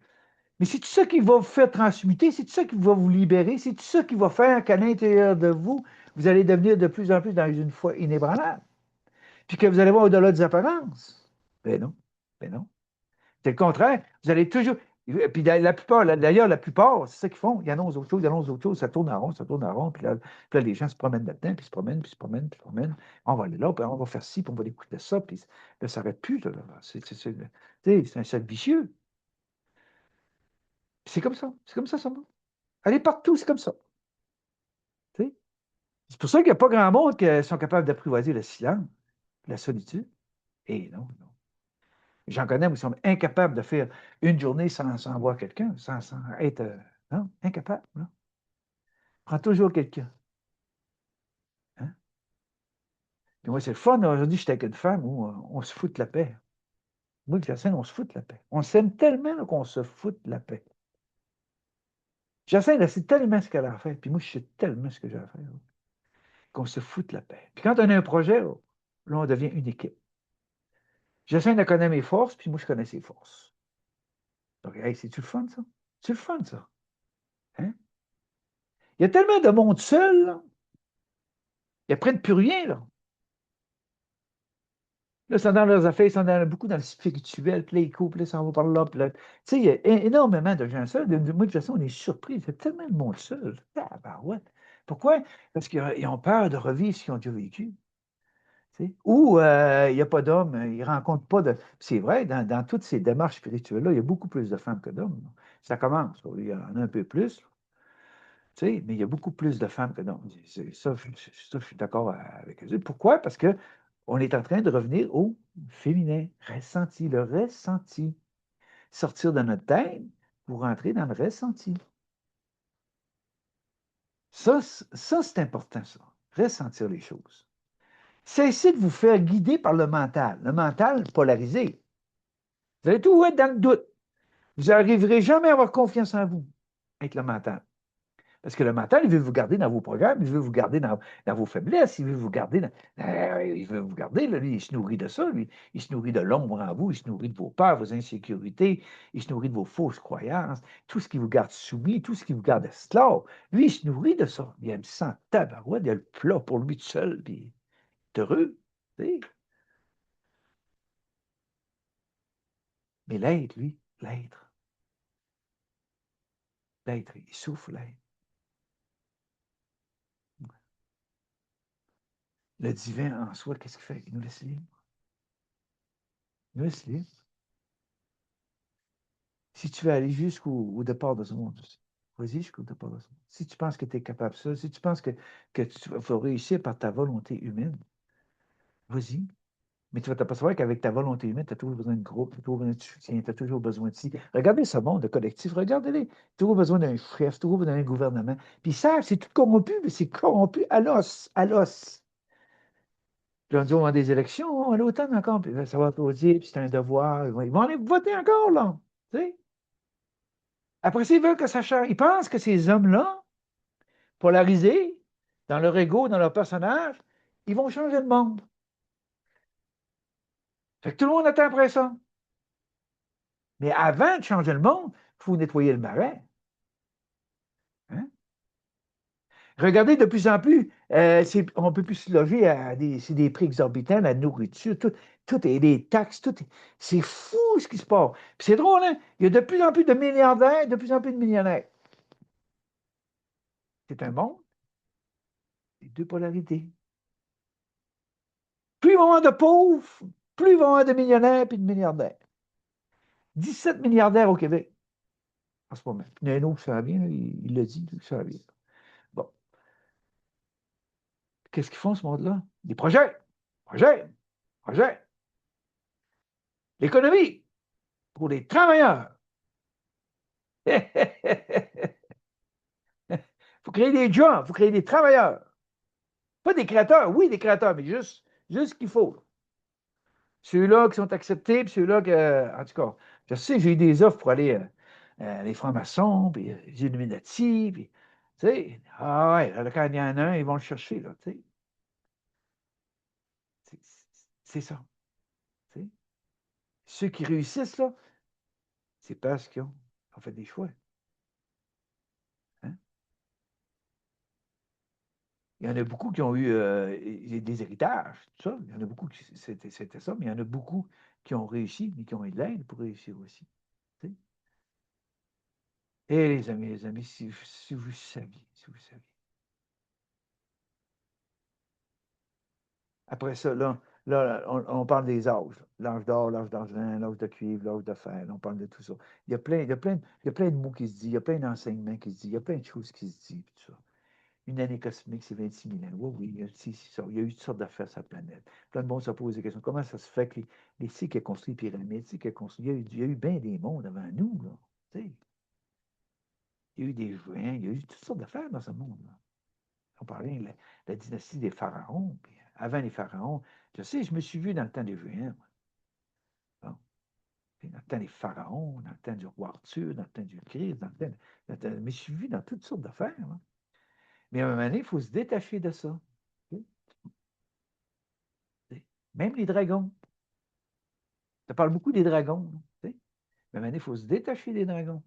Mais c'est tout ça qui va vous faire transmuter, c'est tout ça qui va vous libérer, c'est tout ça qui va faire qu'à l'intérieur de vous, vous allez devenir de plus en plus dans une foi inébranlable. Puis que vous allez voir au-delà des apparences. Ben non. Ben non. C'est le contraire. Vous allez toujours. Puis la plupart, d'ailleurs, la plupart, c'est ça qu'ils font. Ils annoncent autre chose, ils annoncent autre chose, ça tourne en rond, ça tourne en rond. Puis là, les gens se promènent là-dedans, puis se promènent, puis se promènent, puis se promènent. On va aller là, puis on va faire ci, puis on va écouter ça, puis là, ça n'arrête plus. Là. C'est un cercle vicieux. C'est comme ça. C'est comme ça va. Allez partout, c'est comme ça. Tu sais. C'est pour ça qu'il n'y a pas grand monde qui sont capables d'apprivoiser le silence, la solitude. Et non, non. J'en connais qui sont incapables de faire une journée sans voir quelqu'un, sans être. Non, incapable. Non. Prends toujours quelqu'un. Hein? Puis moi, c'est le fun. Aujourd'hui, j'étais avec une femme où on se fout de la paix. Moi, avec Jacinthe, on se fout de la paix. On s'aime tellement là, qu'on se fout de la paix. Jacinthe, elle sait tellement ce qu'elle a à faire. Puis moi, je sais tellement ce que j'ai à faire. Là, qu'on se fout de la paix. Puis quand on a un projet, là, on devient une équipe. J'essaie de connaître mes forces, puis moi, je connais ses forces. Donc, hey, c'est-tu le fun, ça? C'est le fun, ça. Hein? Il y a tellement de monde seul, là. Il n'y a presque plus rien, là. Là, ils sont dans leurs affaires, ils sont beaucoup dans le spirituel, puis là, ils coupent, puis là, ils s'en vont par là, puis là. Tu sais, il y a énormément de gens seuls. Moi, de toute façon, on est surpris. Il y a tellement de monde seul. Ah, ben ouais. Pourquoi? Parce qu'ils ont peur de revivre ce qu'ils ont déjà vécu. Tu sais. Ou il n'y a pas d'hommes, ils ne rencontrent pas de. C'est vrai, dans toutes ces démarches spirituelles-là, il y a beaucoup plus de femmes que d'hommes. Ça commence, il y en a un peu plus, tu sais, mais il y a beaucoup plus de femmes que d'hommes. Ça, je suis d'accord avec eux. Pourquoi? Parce qu'on est en train de revenir au féminin, ressenti, le ressenti. Sortir de notre tête pour rentrer dans le ressenti. Ça c'est important, ça. Ressentir les choses. Cessez de vous faire guider par le mental polarisé. Vous allez toujours être dans le doute. Vous n'arriverez jamais à avoir confiance en vous avec le mental. Parce que le mental, il veut vous garder dans vos programmes, il veut vous garder dans vos faiblesses, il veut vous garder il veut vous garder, là, lui, il se nourrit de ça, lui. Il se nourrit de l'ombre en vous, il se nourrit de vos peurs, vos insécurités, il se nourrit de vaux fausses croyances, tout ce qui vous garde soumis, tout ce qui vous garde esclave. Lui, il se nourrit de ça. Il aime ça en tabarouette, il a le plat pour lui tout seul, puis il est heureux. Tu sais. Mais l'être, il souffre, l'être. Le divin en soi, qu'est-ce qu'il fait? Il nous laisse libre. Il nous laisse libre. Si tu veux aller jusqu'au départ de ce monde, vas-y jusqu'au départ de ce monde. Si tu penses que tu es capable de ça, si tu penses que tu vas réussir par ta volonté humaine, vas-y. Mais tu vas t'apercevoir qu'avec ta volonté humaine, tu as toujours besoin de groupe, tu as toujours besoin de soutien, tu as toujours besoin de ci. Regardez ce monde de collectif, regardez-les. Tu as toujours besoin d'un chef, toujours besoin d'un gouvernement. Puis ça, c'est tout corrompu, mais c'est corrompu à l'os, à l'os. Puis on dit, on a des élections, à l'automne encore, puis ça va applaudir, puis c'est un devoir. Ils vont aller voter encore, là. Tu sais? Après ça, ils veulent que ça change. Ils pensent que ces hommes-là, polarisés, dans leur ego, dans leur personnage, ils vont changer le monde. Fait que tout le monde attend après ça. Mais avant de changer le monde, il faut nettoyer le marais. Hein? Regardez de plus en plus, on ne peut plus se loger c'est des prix exorbitants, la nourriture, tout est des taxes, c'est fou ce qui se passe. Puis c'est drôle, hein? Il y a de plus en plus de milliardaires, de plus en plus de millionnaires. C'est un monde, et deux polarités. Plus il va y avoir de pauvres, plus il va y avoir de millionnaires et de milliardaires. 17 milliardaires au Québec en ce moment. Il y en a un autre qui ça va bien, il l'a dit, ça va bien. Bon, qu'est-ce qu'ils font, ce monde-là? Des projets, projets, projets. L'économie pour les travailleurs. Il faut créer des jobs, il faut créer des travailleurs. Pas des créateurs, oui, des créateurs, mais juste ce qu'il faut. Ceux-là qui sont acceptés, puis ceux-là que, en tout cas, je sais, j'ai eu des offres pour aller les francs-maçons, puis les Illuminati, puis, tu sais, ah ouais, là, quand il y en a un, ils vont le chercher, là, tu sais. C'est c'est ça, tu sais. Ceux qui réussissent, là, c'est parce qu'ils ont fait des choix. Hein. Il y en a beaucoup qui ont eu des héritages, tout ça. Il y en a beaucoup qui c'était ça, mais il y en a beaucoup qui ont réussi, mais qui ont eu de l'aide pour réussir aussi. Tu sais. Et les amis, si vous saviez, si vous saviez. Après ça, là on parle des âges. L'âge d'or, l'âge d'argent, l'âge de cuivre, l'âge de fer. Là, on parle de tout ça. Il y a plein de mots qui se disent, il y a plein d'enseignements qui se disent, il y a plein de choses qui se disent, puis tout ça. Une année cosmique, c'est 26 000 ans. Oui, oui, c'est ça. Il y a eu toutes sortes d'affaires sur la planète. Plein de monde se pose des questions. Comment ça se fait que c'est qui a construit les pyramides, c'est qui a construit. Il y a eu bien des mondes avant nous, là. Tu sais, il y a eu des géants, il y a eu toutes sortes d'affaires dans ce monde-là. On parlait de la dynastie des pharaons, puis avant les pharaons. Je sais, je me suis vu dans le temps des géants. Bon, dans le temps des pharaons, dans le temps du roi Arthur, dans le temps du Christ, je me suis vu dans toutes sortes d'affaires. Là. Mais à un moment donné, il faut se détacher de ça. Même les dragons. Ça parle beaucoup des dragons. Tu sais. Mais maintenant, il faut se détacher des dragons.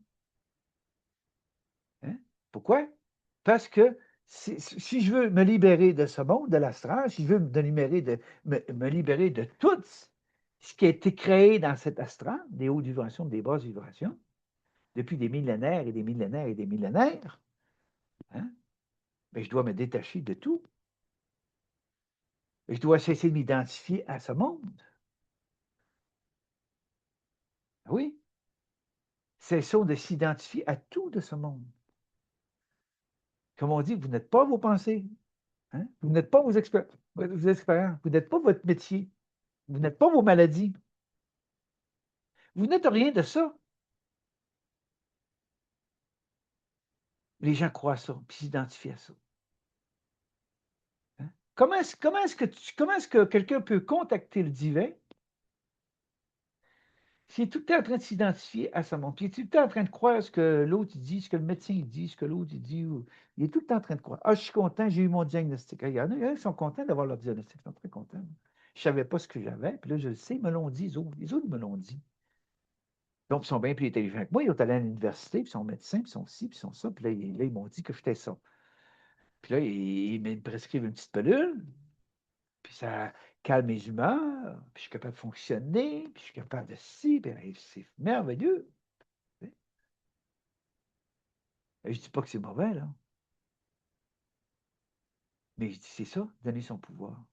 Hein? Pourquoi? Parce que si je veux me libérer de ce monde, de l'astral, si je veux me libérer de tout ce qui a été créé dans cet astral, des hautes vibrations, des basses vibrations, depuis des millénaires et des millénaires et des millénaires, hein, ben, je dois me détacher de tout. Je dois cesser de m'identifier à ce monde. Oui, cessons de s'identifier à tout de ce monde. Comme on dit, vous n'êtes pas vos pensées. Hein? Vous n'êtes pas vos expériences. Vous n'êtes pas votre métier. Vous n'êtes pas vos maladies. Vous n'êtes rien de ça. Les gens croient ça, puis s'identifient à ça. Hein? Comment est-ce que quelqu'un peut contacter le divin s'il est tout le temps en train de s'identifier à sa montre, puis il est tout le temps en train de croire ce que l'autre dit, ce que le médecin dit, ce que l'autre dit, il est tout le temps en train de croire. Ah, je suis content, j'ai eu mon diagnostic. Ah, il y en a qui sont contents d'avoir leur diagnostic, ils sont très contents. Je ne savais pas ce que j'avais, puis là, je le sais, ils me l'ont dit, les autres me l'ont dit. Donc, ils sont bien plus intelligents que moi. Ils sont allés à l'université, puis ils sont médecins, puis ils sont ci, puis ils sont ça. Puis là, ils m'ont dit que j'étais ça. Puis là, ils me prescrivent une petite pilule, puis ça calme mes humeurs, puis je suis capable de fonctionner, puis je suis capable de ci, puis c'est merveilleux. Je ne dis pas que c'est mauvais, là. Mais je dis, c'est ça, donner son pouvoir.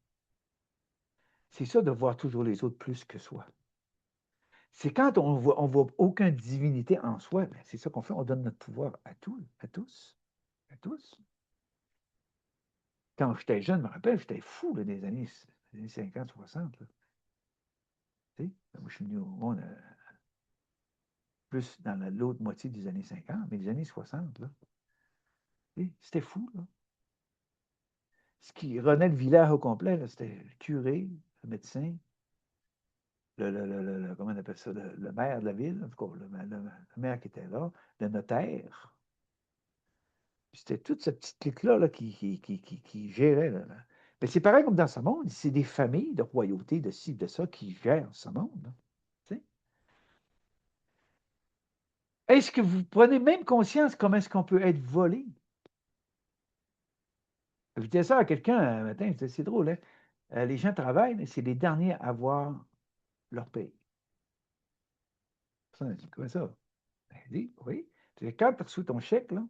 C'est ça de voir toujours les autres plus que soi. C'est quand on voit aucune divinité en soi, ben c'est ça qu'on fait, on donne notre pouvoir à tous, à tous, à tous. Quand j'étais jeune, je me rappelle, j'étais fou là, des années 50, 60. Là. Tu sais, moi, je suis venu au monde plus dans l'autre moitié des années 50, mais des années 60. Là. C'était fou. Là. Ce qui renait le village au complet, c'était le curé, le médecin, comment on appelle ça, le maire de la ville, en tout cas, le maire qui était là, le notaire. C'était toute cette petite clique-là là, qui gérait. Là. Mais c'est pareil comme dans ce monde, c'est des familles de royauté, de ci, de ça, qui gèrent ce monde. Là. Tu sais. Est-ce que vous prenez même conscience comment est-ce qu'on peut être volé? Je disais ça à quelqu'un un matin, je disais, c'est drôle, hein? Les gens travaillent, mais c'est les derniers à avoir leur paye. Ça, on dit, comment ça? Ben, il dit, oui. Quand tu reçois ton chèque, là,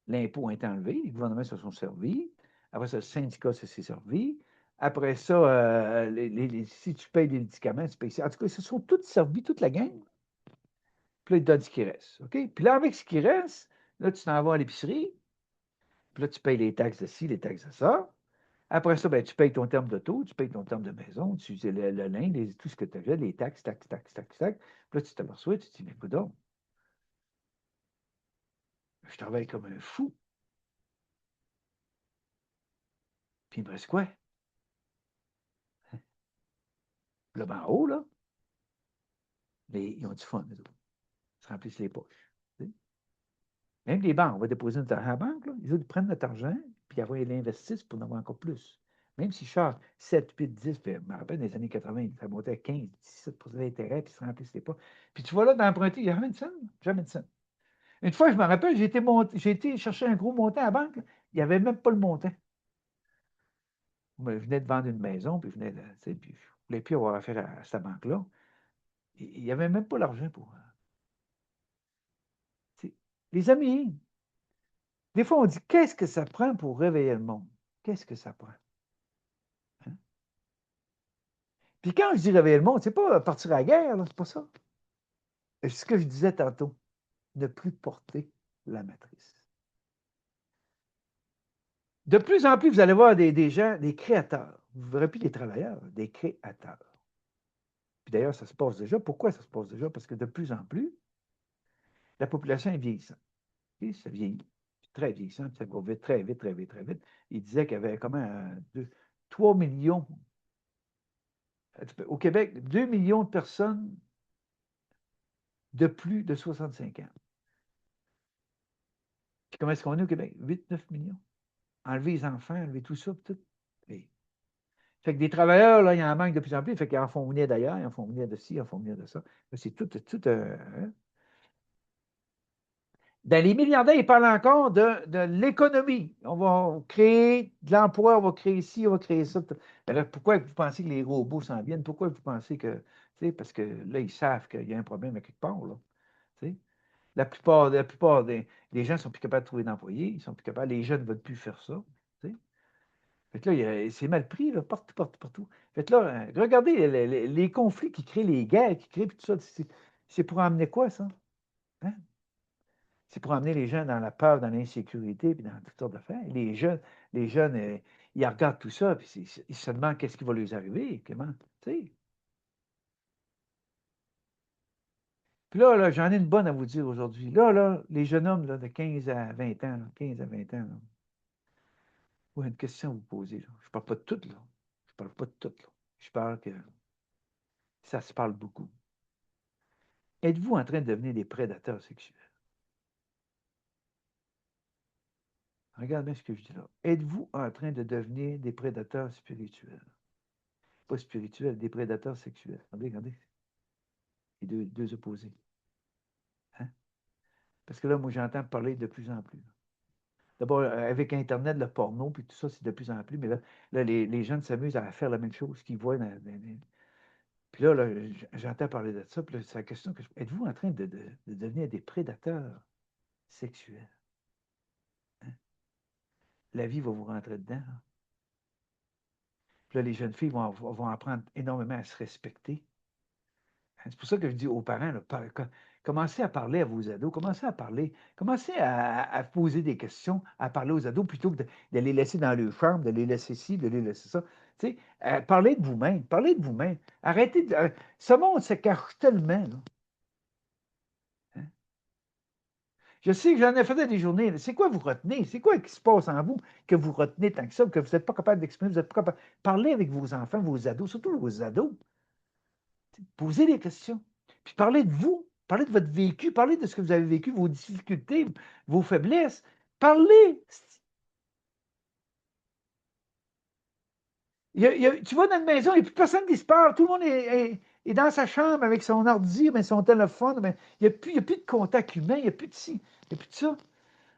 l'impôt a été enlevé, les gouvernements se sont servis. Après ça, le syndicat se s'est servi. Après ça, si tu payes des médicaments, tu payes ça. En tout cas, ils se sont tous servis, toute la gang. Puis là, ils te donnent ce qui reste. OK? Puis là, avec ce qui reste, là, tu t'en vas à l'épicerie. Puis là, tu payes les taxes de ci, les taxes de ça. Après ça, ben, tu payes ton terme d'auto, tu payes ton terme de maison, tu utilises le lin, tout ce que tu as fait, les taxes, taxes, taxes, taxes, taxes. Puis là, tu t'aperçois, tu te dis, mais écoute donc, je travaille comme un fou. Puis il me reste quoi? Là, ben, en haut, là, ils ont du fun, eux autres. Ils se remplissent les poches. Tu sais. Même les banques, on va déposer notre argent à la banque, là, les autres ils prennent notre argent, puis après, ils l'investissent pour en avoir encore plus. Même si charge 7, 8, 10, puis je me rappelle des années 80, ça montait à 15, 17 d'intérêt, puis ils se remplissent les poches. Puis tu vois là, d'emprunter, il n'y a jamais de scène, jamais de scène. Une fois, je me rappelle, j'ai été chercher un gros montant à la banque, là, il n'y avait même pas le montant. Je venais de vendre une maison, puis je venais de, tu sais, puis je ne voulais plus avoir affaire à cette banque-là. Il n'y avait même pas l'argent pour. Tu sais, les amis, des fois, on dit qu'est-ce que ça prend pour réveiller le monde? Qu'est-ce que ça prend? Hein? Puis quand je dis réveiller le monde, c'est pas partir à la guerre, c'est pas ça. C'est ce que je disais tantôt, ne plus porter la matrice. De plus en plus, vous allez voir des gens, des créateurs. Vous ne verrez plus des travailleurs, des créateurs. Puis d'ailleurs, ça se passe déjà. Pourquoi ça se passe déjà? Parce que de plus en plus, la population est vieillissante. Et ça vieillit. Très vieillissant, ça va vite, très vite, très vite, très vite. Il disait qu'il y avait comment 3 millions. Au Québec, 2 millions de personnes de plus de 65 ans. Puis comment est-ce qu'on est au Québec? 8, 9 millions. Enlever les enfants, enlever tout ça, tout. Et fait que des travailleurs, là, il y en manque de plus en plus. Fait qu'ils en font venir d'ailleurs, ils en font venir de ci, ils en font venir de ça. C'est tout, hein. Dans les milliardaires, ils parlent encore de l'économie. On va créer de l'emploi, on va créer ci, on va créer ça. Mais là, pourquoi vous pensez que les robots s'en viennent? Pourquoi vous pensez que. Parce que là, ils savent qu'il y a un problème à quelque part. Là, t'sais. La plupart des gens ne sont plus capables de trouver d'employés, ils sont plus capables, les jeunes ne veulent plus faire ça. T'sais. Fait que là, c'est mal pris, là, partout, partout, partout. Fait que là, regardez les conflits qui créent, les guerres qui créent, puis tout ça, c'est pour amener quoi, ça? Hein? C'est pour amener les gens dans la peur, dans l'insécurité, puis dans toutes sortes d'affaires. Les jeunes, ils regardent tout ça, puis ils se demandent qu'est-ce qui va leur arriver, Clément. Tu sais. Puis là, j'en ai une bonne à vous dire aujourd'hui. Là, les jeunes hommes là, de 15 à 20 ans, là, 15 à 20 ans, là, ouais, une question à vous poser. Là. Je parle pas de tout, là. Je parle pas de tout, là. Je parle que ça se parle beaucoup. Êtes-vous en train de devenir des prédateurs sexuels? Regarde bien ce que je dis là. Êtes-vous en train de devenir des prédateurs spirituels? Pas spirituels, des prédateurs sexuels. Regardez, regardez. Les deux opposés. Hein? Parce que là, moi, j'entends parler de plus en plus. D'abord, avec Internet, le porno, puis tout ça, c'est de plus en plus. Mais là les jeunes s'amusent à faire la même chose qu'ils voient Puis là, j'entends parler de ça. Puis là, c'est la question que êtes-vous en train de devenir des prédateurs sexuels? Hein? La vie va vous rentrer dedans. Hein? Puis là, les jeunes filles vont apprendre énormément à se respecter. C'est pour ça que je dis aux parents, là, commencez à parler à vos ados, commencez à poser des questions, à parler aux ados plutôt que de les laisser dans leur chambre, de les laisser ci, de les laisser ça. Tu sais, parlez de vous-même, parlez de vous-même. Arrêtez de. Ce monde se cache tellement. Là. Hein? Je sais que j'en ai fait des journées. C'est quoi vous retenez? C'est quoi qui se passe en vous que vous retenez tant que ça, que vous n'êtes pas capable d'exprimer, vous n'êtes pas capable. Parlez avec vos enfants, vos ados, surtout vos ados. Posez des questions. Puis parlez de vous, parlez de votre vécu, parlez de ce que vous avez vécu, vos difficultés, vos faiblesses. Parlez. Tu vas dans une maison, il n'y a plus personne qui se parle. Tout le monde est dans sa chambre avec son ordi, mais son téléphone. Mais il n'y a plus de contact humain, il n'y a plus de ci, il n'y a plus de ça.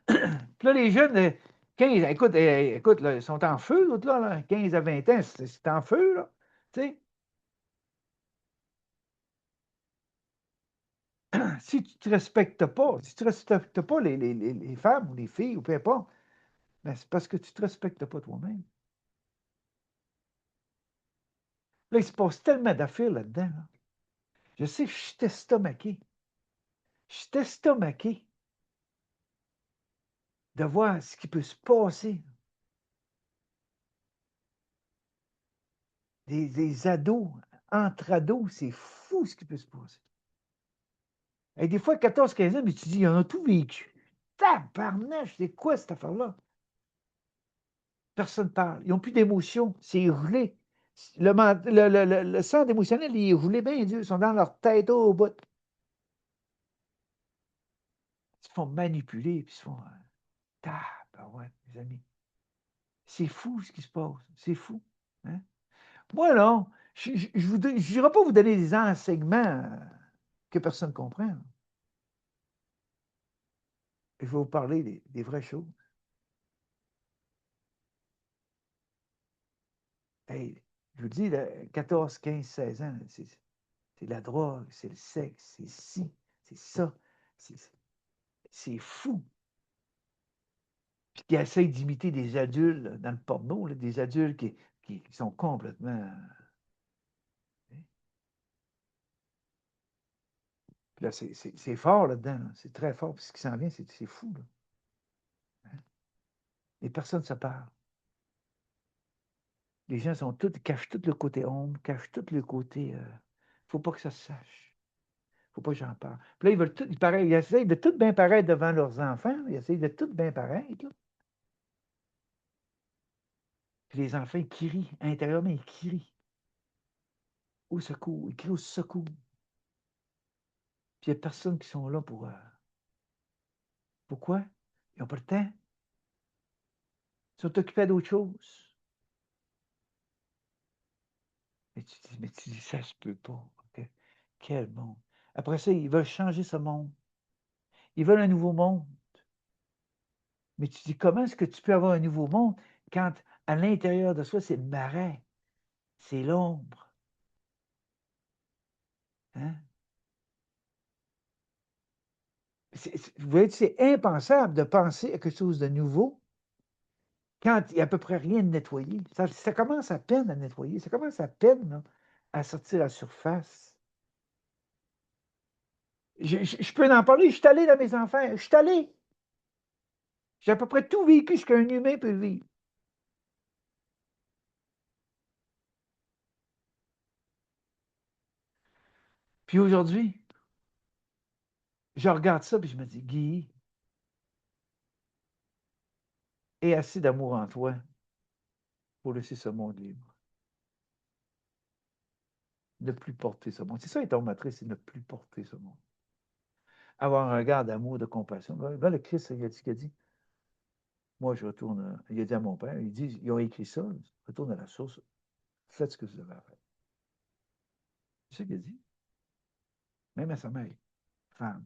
Puis là, les jeunes, 15, écoute là, ils sont en feu, l'autre là, 15 à 20 ans, c'est en feu, là. Tu sais, Si tu ne te respectes pas, si tu ne respectes pas les femmes ou les filles, ou peu importe, ben c'est parce que tu ne te respectes pas toi-même. Là, il se passe tellement d'affaires là-dedans. Là. Je sais, je suis estomaqué. Je suis estomaqué de voir ce qui peut se passer. Des ados, entre ados, c'est fou ce qui peut se passer. Et des fois, 14-15 ans, mais tu dis, ils en ont tout vécu. Tabarnache, c'est quoi cette affaire-là? Personne ne parle. Ils n'ont plus d'émotion. C'est roulé. Le centre émotionnel, il est roulé bien dur. Ils sont dans leur tête au bout. Ils se font manipuler, puis ils se font. Ouais, mes amis. C'est fou ce qui se passe. C'est fou. Hein? Moi, non, je n'irai pas vous donner des enseignements que personne ne comprend. Je vais vous parler des vraies choses. Hey, je vous dis, 14, 15, 16 ans, c'est la drogue, c'est le sexe, c'est ci, c'est ça. C'est fou. Puis qui essayent d'imiter des adultes dans le porno, là, des adultes qui sont complètement. Puis là, c'est fort là-dedans. Là. C'est très fort. Puis ce qui s'en vient, c'est fou. Là. Hein? Les personnes se parlent. Les gens sont tous, cachent tout le côté ombre, cachent tout le côté. Faut pas que ça se sache. Faut pas que j'en parle. Puis là, ils veulent tout, ils essayent de tout bien paraître devant leurs enfants. Ils essayent de tout bien paraître. Là. Puis les enfants, ils crient. Intérieurement, ils crient. Au secours. Ils crient au secours. Puis il n'y a personne qui sont là pour. Pourquoi? Ils n'ont pas le temps. Ils sont occupés d'autres choses. Mais tu dis, ça se peut pas. Okay? Quel monde. Après ça, ils veulent changer ce monde. Ils veulent un nouveau monde. Mais tu dis, comment est-ce que tu peux avoir un nouveau monde quand à l'intérieur de soi, c'est le marais, c'est l'ombre. Hein? Vous voyez, c'est impensable de penser à quelque chose de nouveau quand il n'y a à peu près rien de nettoyé. Ça commence à peine à nettoyer, ça commence à peine là, à sortir à la surface. Je peux en parler, je suis allé dans mes enfants, je suis allé. J'ai à peu près tout vécu ce qu'un humain peut vivre. Puis aujourd'hui, je regarde ça et je me dis, Guy, aie assez d'amour en toi pour laisser ce monde libre. Ne plus porter ce monde. C'est ça, être homme matrice, c'est ne plus porter ce monde. Avoir un regard d'amour, de compassion. Là, le Christ, il a dit ce qu'il a dit. Moi, je retourne. Il a dit à mon père, il dit, ils ont écrit ça, retourne à la source, faites ce que vous avez à faire. C'est ça qu'il a dit. Même à sa mère, femme,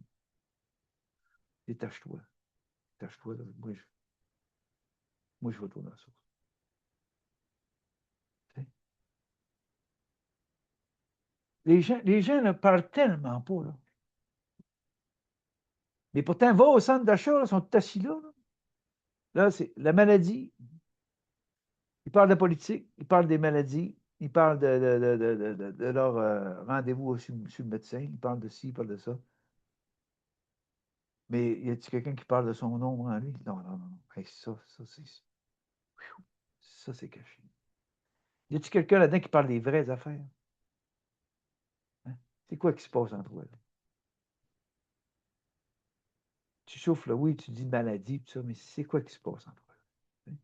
détache-toi. Détache-toi. Moi, je retourne à la source. T'sais? Les gens ne parlent tellement pas. Là. Mais pourtant, va au centre d'achat, ils sont assis là. Là, c'est la maladie. Ils parlent de politique, ils parlent des maladies, ils parlent de leur rendez-vous chez le médecin, ils parlent de ci, ils parlent de ça. Mais y a-t-il quelqu'un qui parle de son ombre en lui? Non, non, non. Hey, ça, c'est caché. Y a-t-il quelqu'un là-dedans qui parle des vraies affaires? Hein? C'est quoi qui se passe entre eux? Là? Tu souffles, là, oui, tu dis maladie, tout ça, mais c'est quoi qui se passe entre eux? Hein?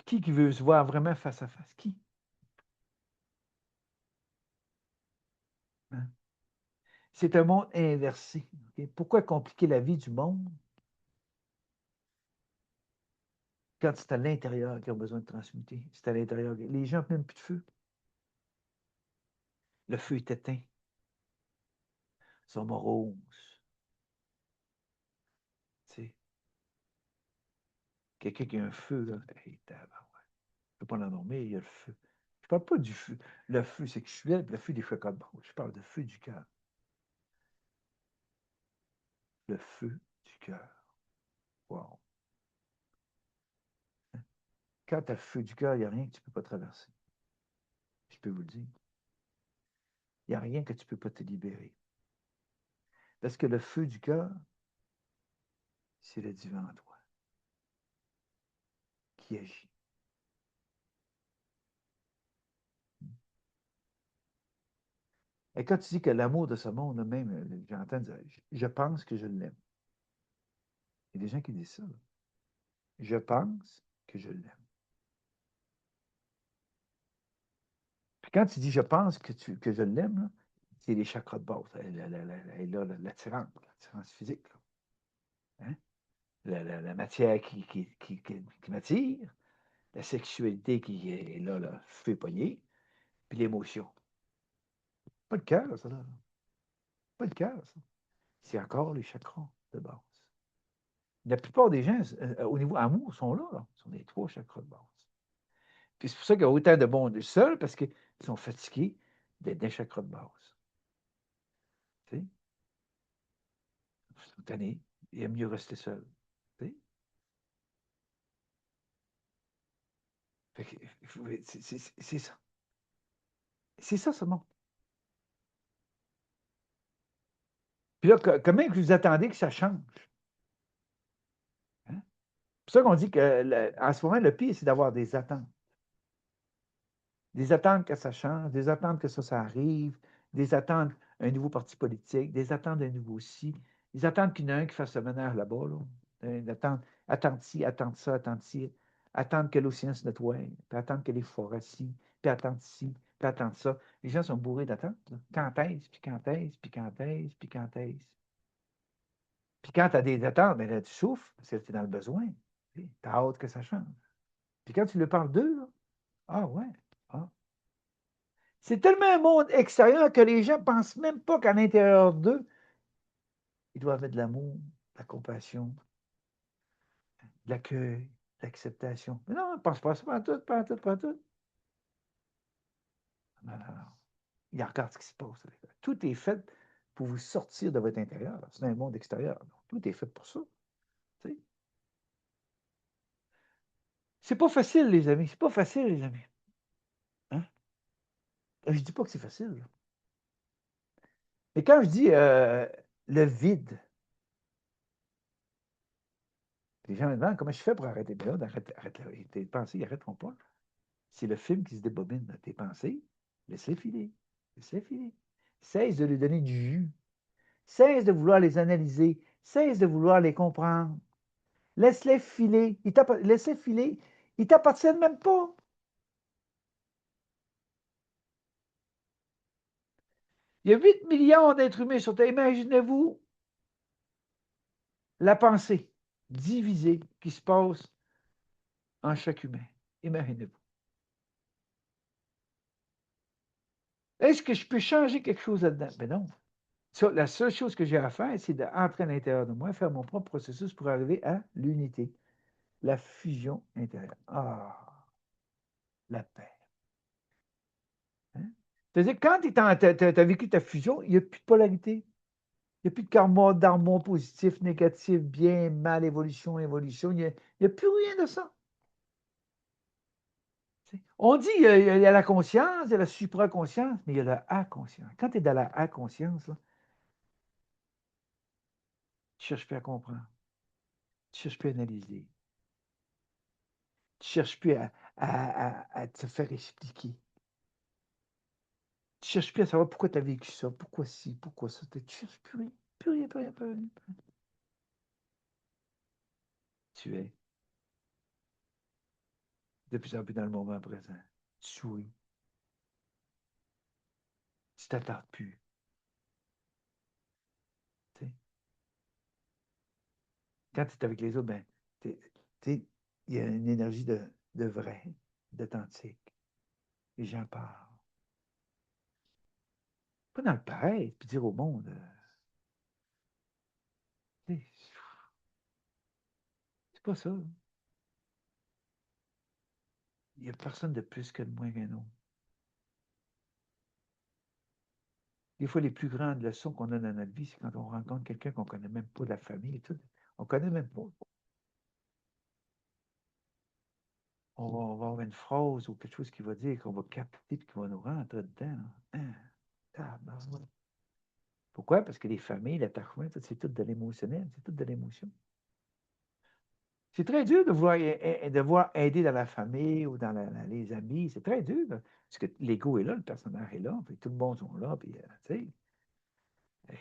Puis qui veut se voir vraiment face à face? Qui? Hein? C'est un monde inversé. Okay? Pourquoi compliquer la vie du monde quand c'est à l'intérieur qu'ils ont besoin de transmuter? C'est à l'intérieur. Les gens n'ont même plus de feu. Le feu est éteint. Ils sont moroses. Tu sais, quelqu'un qui a un feu, là, hey, je ne peux pas l'endormir, il y a le feu. parle pas du feu. Le feu sexuel, le feu des chakras de base. Je parle de feu du cœur. Le feu du cœur. Wow. Quand tu as le feu du cœur, il n'y a rien que tu ne peux pas traverser. Je peux vous le dire. Il n'y a rien que tu ne peux pas te libérer. Parce que le feu du cœur, c'est le divin en toi qui agit. Et quand tu dis que l'amour de ce monde, même, j'entends dire, je pense que je l'aime. Il y a des gens qui disent ça. Je pense que je l'aime. Puis quand tu dis je pense que je l'aime, c'est les chakras de base. L'attirance physique. Là. Hein? La matière qui m'attire, la sexualité qui est là, feu pogné, puis l'émotion. Pas le cœur, ça. Là. Pas le cœur, ça. C'est encore les chakras de base. La plupart des gens, au niveau amour, sont là. Ils sont les 3 chakras de base. Puis c'est pour ça qu'il y a autant de monde seuls, parce qu'ils sont fatigués d'être des chakras de base. Tu sais? Ils sont tannés. Il aime mieux rester seul. Tu sais? Fait que, c'est ça. C'est ça, ce monde. Puis là, comment vous attendez que ça change? Hein? C'est pour ça qu'on dit qu'en ce moment, le pire, c'est d'avoir des attentes. Des attentes que ça change, des attentes que ça arrive, des attentes un nouveau parti politique, des attentes d'un nouveau ci, des attentes qu'il y en a un qui fasse le ménage là-bas. Là. Une attente, attendre ci, attendre ça, attendre ci, attendre que l'océan se nettoie, puis attendre que les forêts ci, puis attendre ci, puis attendre ça. Les gens sont bourrés d'attentes. Quand est-ce, puis quand est-ce, puis quand est-ce, puis quand est-ce. Puis quand tu as des attentes, ben là, tu souffres, parce que tu es dans le besoin. Tu as hâte que ça change. Puis quand tu leur parles d'eux, là, ah ouais, ah. C'est tellement un monde extérieur que les gens ne pensent même pas qu'à l'intérieur d'eux, ils doivent mettre de l'amour, de la compassion, de l'accueil, de l'acceptation. Mais non, ils ne pensent pas ça, pas tout, pas tout, pas tout. Non, non, non. Il regarde ce qui se passe. Tout est fait pour vous sortir de votre intérieur. C'est un monde extérieur. Tout est fait pour ça. C'est pas facile, les amis. C'est pas facile, les amis. Hein? Je ne dis pas que c'est facile. Là. Mais quand je dis le vide, les gens me demandent comment je fais pour arrêter. Mais là, arrête tes pensées, ils n'arrêteront pas. C'est le film qui se débobine dans tes pensées. Laisse-les filer. Laisse-les filer. Cesse de lui donner du jus. Cesse de vouloir les analyser. Cesse de vouloir les comprendre. Laisse-les filer. Laisse-les filer. Ils ne t'appartiennent même pas. Il y a 8 milliards d'êtres humains sur Terre. Imaginez-vous la pensée divisée qui se passe en chaque humain. Imaginez-vous. Est-ce que je peux changer quelque chose là-dedans? Ben non. Ça, la seule chose que j'ai à faire, c'est d'entrer à l'intérieur de moi, faire mon propre processus pour arriver à l'unité, la fusion intérieure. Ah, la paix. Hein? C'est-à-dire, quand tu as vécu ta fusion, il n'y a plus de polarité. Il n'y a plus de karma, d'harmon positif, négatif, bien, mal, évolution, évolution. Il n'y a plus rien de ça. On dit qu'il y a la conscience, il y a la supraconscience, mais il y a la A-conscience. Quand tu es dans la A-conscience, là, tu ne cherches plus à comprendre. Tu ne cherches plus à analyser. Tu ne cherches plus à te faire expliquer. Tu ne cherches plus à savoir pourquoi tu as vécu ça, pourquoi ci, pourquoi ça. Tu ne cherches plus rien. Plus rien, plus rien, plus rien. Tu es de plus en plus dans le moment présent. Tu souris. Tu ne t'attardes plus. T'sais. Quand tu es avec les autres, ben, il y a une énergie de vrai, d'authentique. Les gens parlent. Pas dans le pareil, puis dire au monde, c'est pas ça. Il n'y a personne de plus que de moins qu'un autre. Des fois, les plus grandes leçons qu'on a dans notre vie, c'est quand on rencontre quelqu'un qu'on ne connaît même pas de la famille et tout. On ne connaît même pas. On va avoir une phrase ou quelque chose qui va dire qu'on va capter et qui va nous rentrer dedans. Hein? Tabarouette. Pourquoi? Parce que les familles, l'attachement, c'est tout de l'émotionnel, c'est tout de l'émotion. C'est très dur de voir aider dans la famille ou dans les amis. C'est très dur. Parce que l'ego est là, le personnage est là, puis tout le monde sont là, puis tu sais.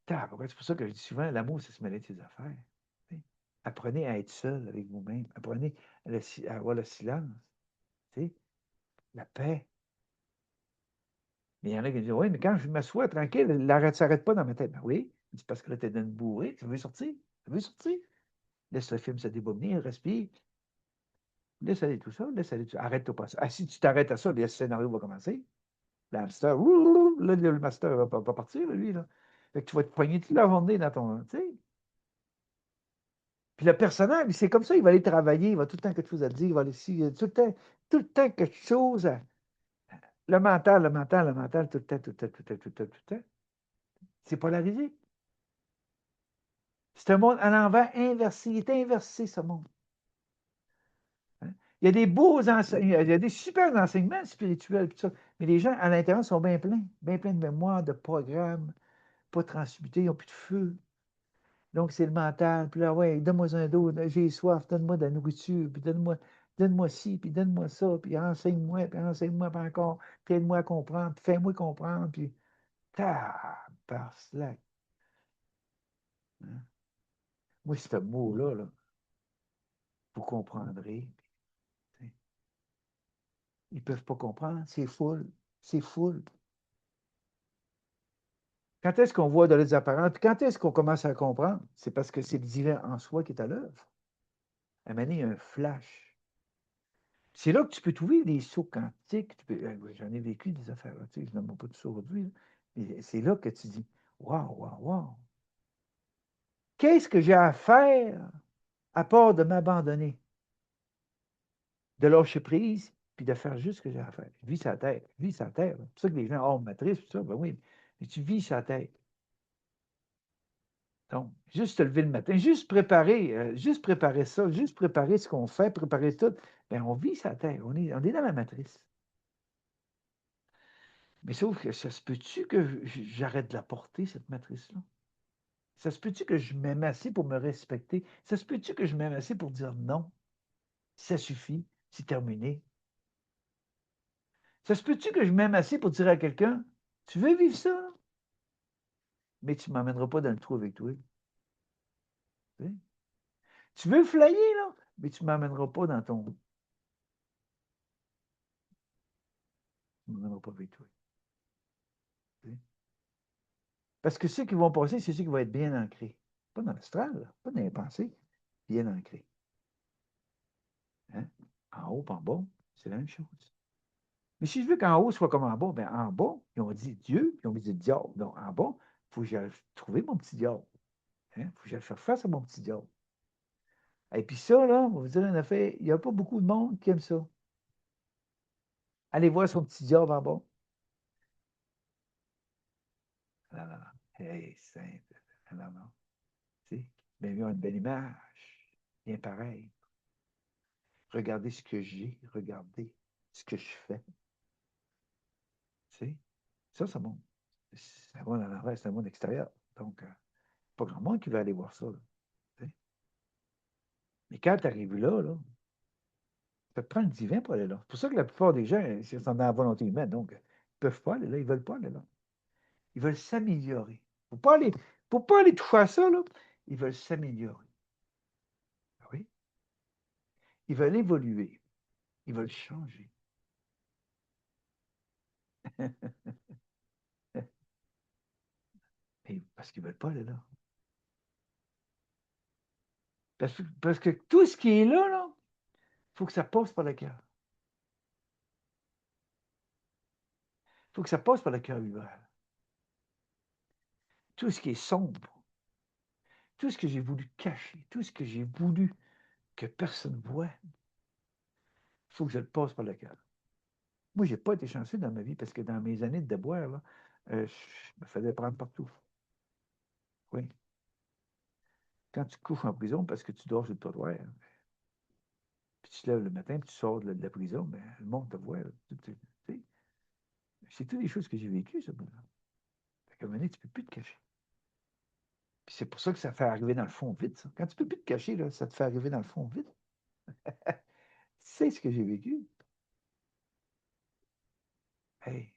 C'est pour ça que je dis souvent, l'amour, c'est se mêler de ses affaires. T'sais. Apprenez à être seul avec vous-même. Apprenez à avoir le silence, t'sais, la paix. Mais il y en a qui disent, oui, mais quand je m'assois tranquille, l'arrêt ne s'arrête pas dans ma tête. Ben oui, c'est parce que là, tu es dans une bourrée, tu veux sortir. Tu veux sortir. Laisse le film se débobiner, respire. Laisse aller tout ça, laisse aller tout ça. Arrête-toi pas ça. Ah, si tu t'arrêtes à ça, le scénario va commencer. Le hamster, là, le master va pas partir, lui. Là. Fait que tu vas te poigner toute la journée dans ton. Tu sais. Puis le personnage, c'est comme ça, il va aller travailler, il va tout le temps quelque chose à dire, il va aller ici, tout le temps quelque chose à. Le mental, le mental, le mental, tout le temps, tout le temps, tout le temps, tout le temps, tout le temps. C'est polarisé. C'est un monde à l'envers inversé. Il est inversé, ce monde. Hein? Il y a des beaux enseignements, il y a des super enseignements spirituels, tout ça, mais les gens à l'intérieur sont bien pleins de mémoire, de programmes, pas transmutés, ils n'ont plus de feu. Donc, c'est le mental. Puis là, ouais, donne-moi un dos, j'ai soif, donne-moi de la nourriture, puis donne-moi ci, puis donne-moi ça, puis enseigne-moi, puis encore, puis aide-moi à comprendre, puis fais-moi comprendre, puis tabarnak. Hein? Moi, ce mot-là, là, vous comprendrez. Ils ne peuvent pas comprendre. C'est full. C'est full. Quand est-ce qu'on voit de les apparences? Puis quand est-ce qu'on commence à comprendre? C'est parce que c'est le divin en soi qui est à l'œuvre. À un moment donné, il y a un flash. C'est là que tu peux trouver des sauts quantiques. J'en ai vécu des affaires, tu sais, je n'en ai pas tout ça aujourd'hui. Mais c'est là que tu dis, waouh, waouh, waouh. Qu'est-ce que j'ai à faire à part de m'abandonner, de lâcher prise, puis de faire juste ce que j'ai à faire? Je vis sa tête, je vis sa terre. C'est pour ça que les gens, oh, matrice, tout ça, ben oui, mais tu vis sa tête. Donc, juste te lever le matin, juste préparer ça, juste préparer ce qu'on fait, préparer tout, bien, on vit sa terre, on est dans la matrice. Mais sauf que ça se peut-tu que j'arrête de la porter, cette matrice-là? Ça se peut-tu que je m'aime assez pour me respecter? Ça se peut-tu que je m'aime assez pour dire non? Ça suffit, c'est terminé. Ça se peut-tu que je m'aime assez pour dire à quelqu'un, tu veux vivre ça, là? Mais tu ne m'emmèneras pas dans le trou avec toi. Tu sais? Tu veux flyer, là? Mais tu ne m'emmèneras pas dans ton. Tu ne m'emmèneras pas avec toi. Tu sais? Parce que ceux qui vont passer, c'est ceux qui vont être bien ancrés. Pas dans l'astral, pas dans les pensées, bien ancrés. Hein? En haut, en bas, c'est la même chose. Mais si je veux qu'en haut soit comme en bas, bien en bas, ils ont dit Dieu, puis ils ont dit diable. Donc en bas, il faut que j'aille trouver mon petit diable. Il faut que j'aille faire face à mon petit diable. Et puis ça, là, on va vous dire en effet, il n'y a pas beaucoup de monde qui aime ça. Allez voir son petit diable en bas. Non, non, non. Hey, simple. Non, non. Tu sais, bien vu, une belle image. Bien pareil. Regardez ce que j'ai, regardez ce que je fais. Tu sais, ça, c'est un monde à l'envers, c'est un monde extérieur. Donc, pas grand monde qui va aller voir ça. Là, tu sais. Mais quand tu arrives là, ça te prend le divin pour aller là. C'est pour ça que la plupart des gens, ils sont dans la volonté humaine. Donc, ils ne peuvent pas aller là, ils ne veulent pas aller là. Ils veulent s'améliorer. Faut pas aller toucher à ça, là. Ils veulent s'améliorer. Ah oui? Ils veulent évoluer. Ils veulent changer. Mais parce qu'ils ne veulent pas aller là. Parce que tout ce qui est là, il faut que ça passe par le cœur. Il faut que ça passe par le cœur ouvert. Tout ce qui est sombre, tout ce que j'ai voulu cacher, tout ce que j'ai voulu que personne ne voit, il faut que je le passe par le cœur. Moi, je n'ai pas été chanceux dans ma vie parce que dans mes années de déboire, là, Je me faisais prendre partout. Oui. Quand tu couches en prison parce que tu dors sur le trottoir, puis tu te lèves le matin, puis tu sors de la prison, ben, le monde te voit. C'est toutes des choses que j'ai vécues, ça. Fait qu'à un moment donné, tu ne peux plus te cacher. Puis c'est pour ça que ça fait arriver dans le fond vite, ça. Quand tu ne peux plus te cacher, là, ça te fait arriver dans le fond vite. C'est ce que j'ai vécu. Hey,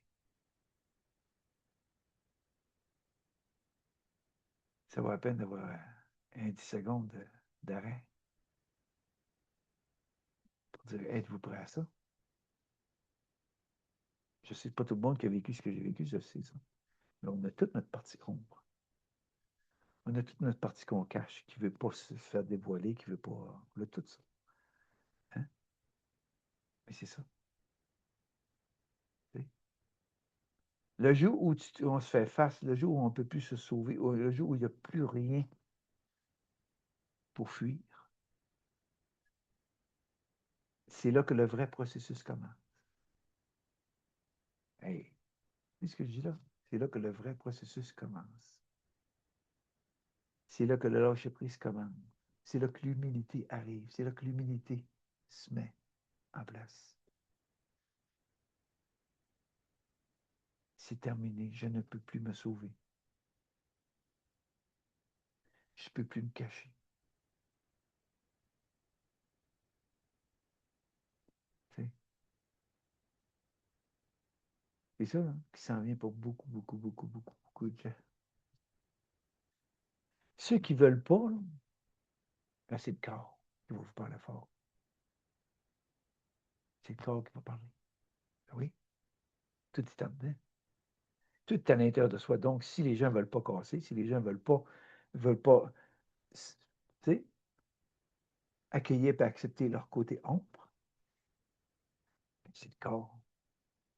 ça vaut la peine d'avoir un 10 secondes d'arrêt pour dire êtes-vous prêt à ça? Je sais pas tout le monde qui a vécu ce que j'ai vécu, je sais ça. Mais on a toute notre partie ombre. On a toute notre partie qu'on cache, qui ne veut pas se faire dévoiler, qui ne veut pas. On a tout ça. Hein? Mais c'est ça. Tu sais. Le jour où on se fait face, le jour où on ne peut plus se sauver, le jour où il n'y a plus rien pour fuir, c'est là que le vrai processus commence. Hey, c'est ce que je dis là. C'est là que le vrai processus commence. C'est là que le lâcher-prise commence. C'est là que l'humilité arrive. C'est là que l'humilité se met en place. C'est terminé. Je ne peux plus me sauver. Je ne peux plus me cacher. C'est ça hein, qui s'en vient pour beaucoup, beaucoup, beaucoup, beaucoup, beaucoup de gens. Ceux qui ne veulent pas, là, ben, c'est le corps qui va vous parler fort. C'est le corps qui va parler. Ben oui, tout est en dedans. Tout est à l'intérieur de soi. Donc, si les gens ne veulent pas casser, si les gens veulent pas tu sais, accueillir et accepter leur côté ombre, c'est le corps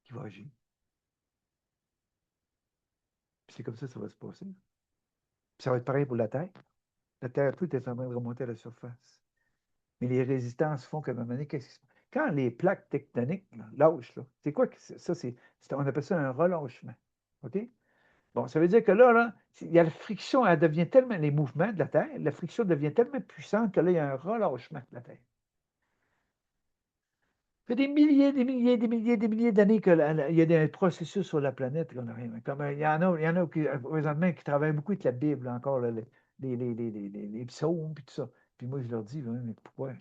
qui va agir. Puis c'est comme ça que ça va se passer. Puis ça va être pareil pour la Terre. La Terre, tout est en train de remonter à la surface. Mais les résistances font qu'à un moment donné, qu'est-ce qui se passe? Quand les plaques tectoniques là, lâchent, là, c'est quoi que ça? On appelle ça un relâchement. OK? Bon, ça veut dire que là, il y a la friction, elle devient tellement, les mouvements de la Terre, la friction devient tellement puissante que là, il y a un relâchement de la Terre. Ça fait des milliers, des milliers, des milliers, des milliers d'années qu'il y a des processus sur la planète qu'on n'a rien. Comme, il y en a qui, présentement qui travaillent beaucoup avec la Bible, encore, là, les psaumes, puis tout ça. Puis moi, je leur dis, hein, mais pourquoi? Tu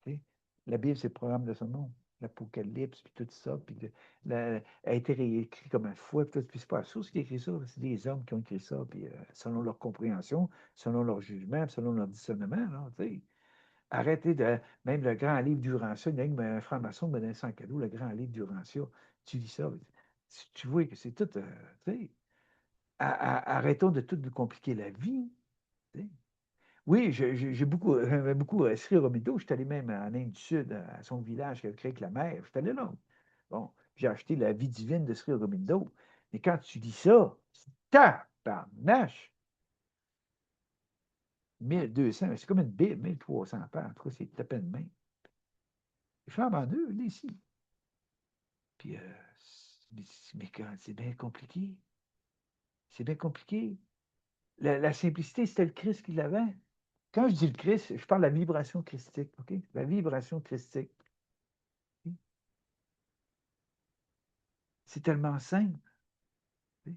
sais, la Bible, c'est le programme de ce monde. L'Apocalypse, puis tout ça, puis a été réécrit comme un fouet, puis tout. Puis c'est pas la source qui a écrit ça, c'est des hommes qui ont écrit ça, puis selon leur compréhension, selon leur jugement, selon leur discernement, là, tu sais. Arrêtez de. Même le grand livre d'Urantia, il y a un franc-maçon me donne ça en cadeau, le grand livre d'Urantia. Tu lis ça, tu vois que c'est tout. Tu sais, arrêtons de tout nous compliquer la vie. Tu sais. Oui, j'aimais beaucoup Sri Aurobindo. Je suis allé même en Inde du Sud, à son village qui a créé avec la mer. Je suis allé là. Bon, j'ai acheté La vie divine de Sri Aurobindo. Mais quand tu dis ça, tabarnache! 1200, c'est comme une Bible, 1300 pages. En tout cas, c'est à peine main. Je flambe en deux, là, ici. Puis, mais c'est bien compliqué. C'est bien compliqué. La simplicité, c'était le Christ qui l'avait. Quand je dis le Christ, je parle de la vibration christique, OK? La vibration christique. C'est tellement simple. Tu sais.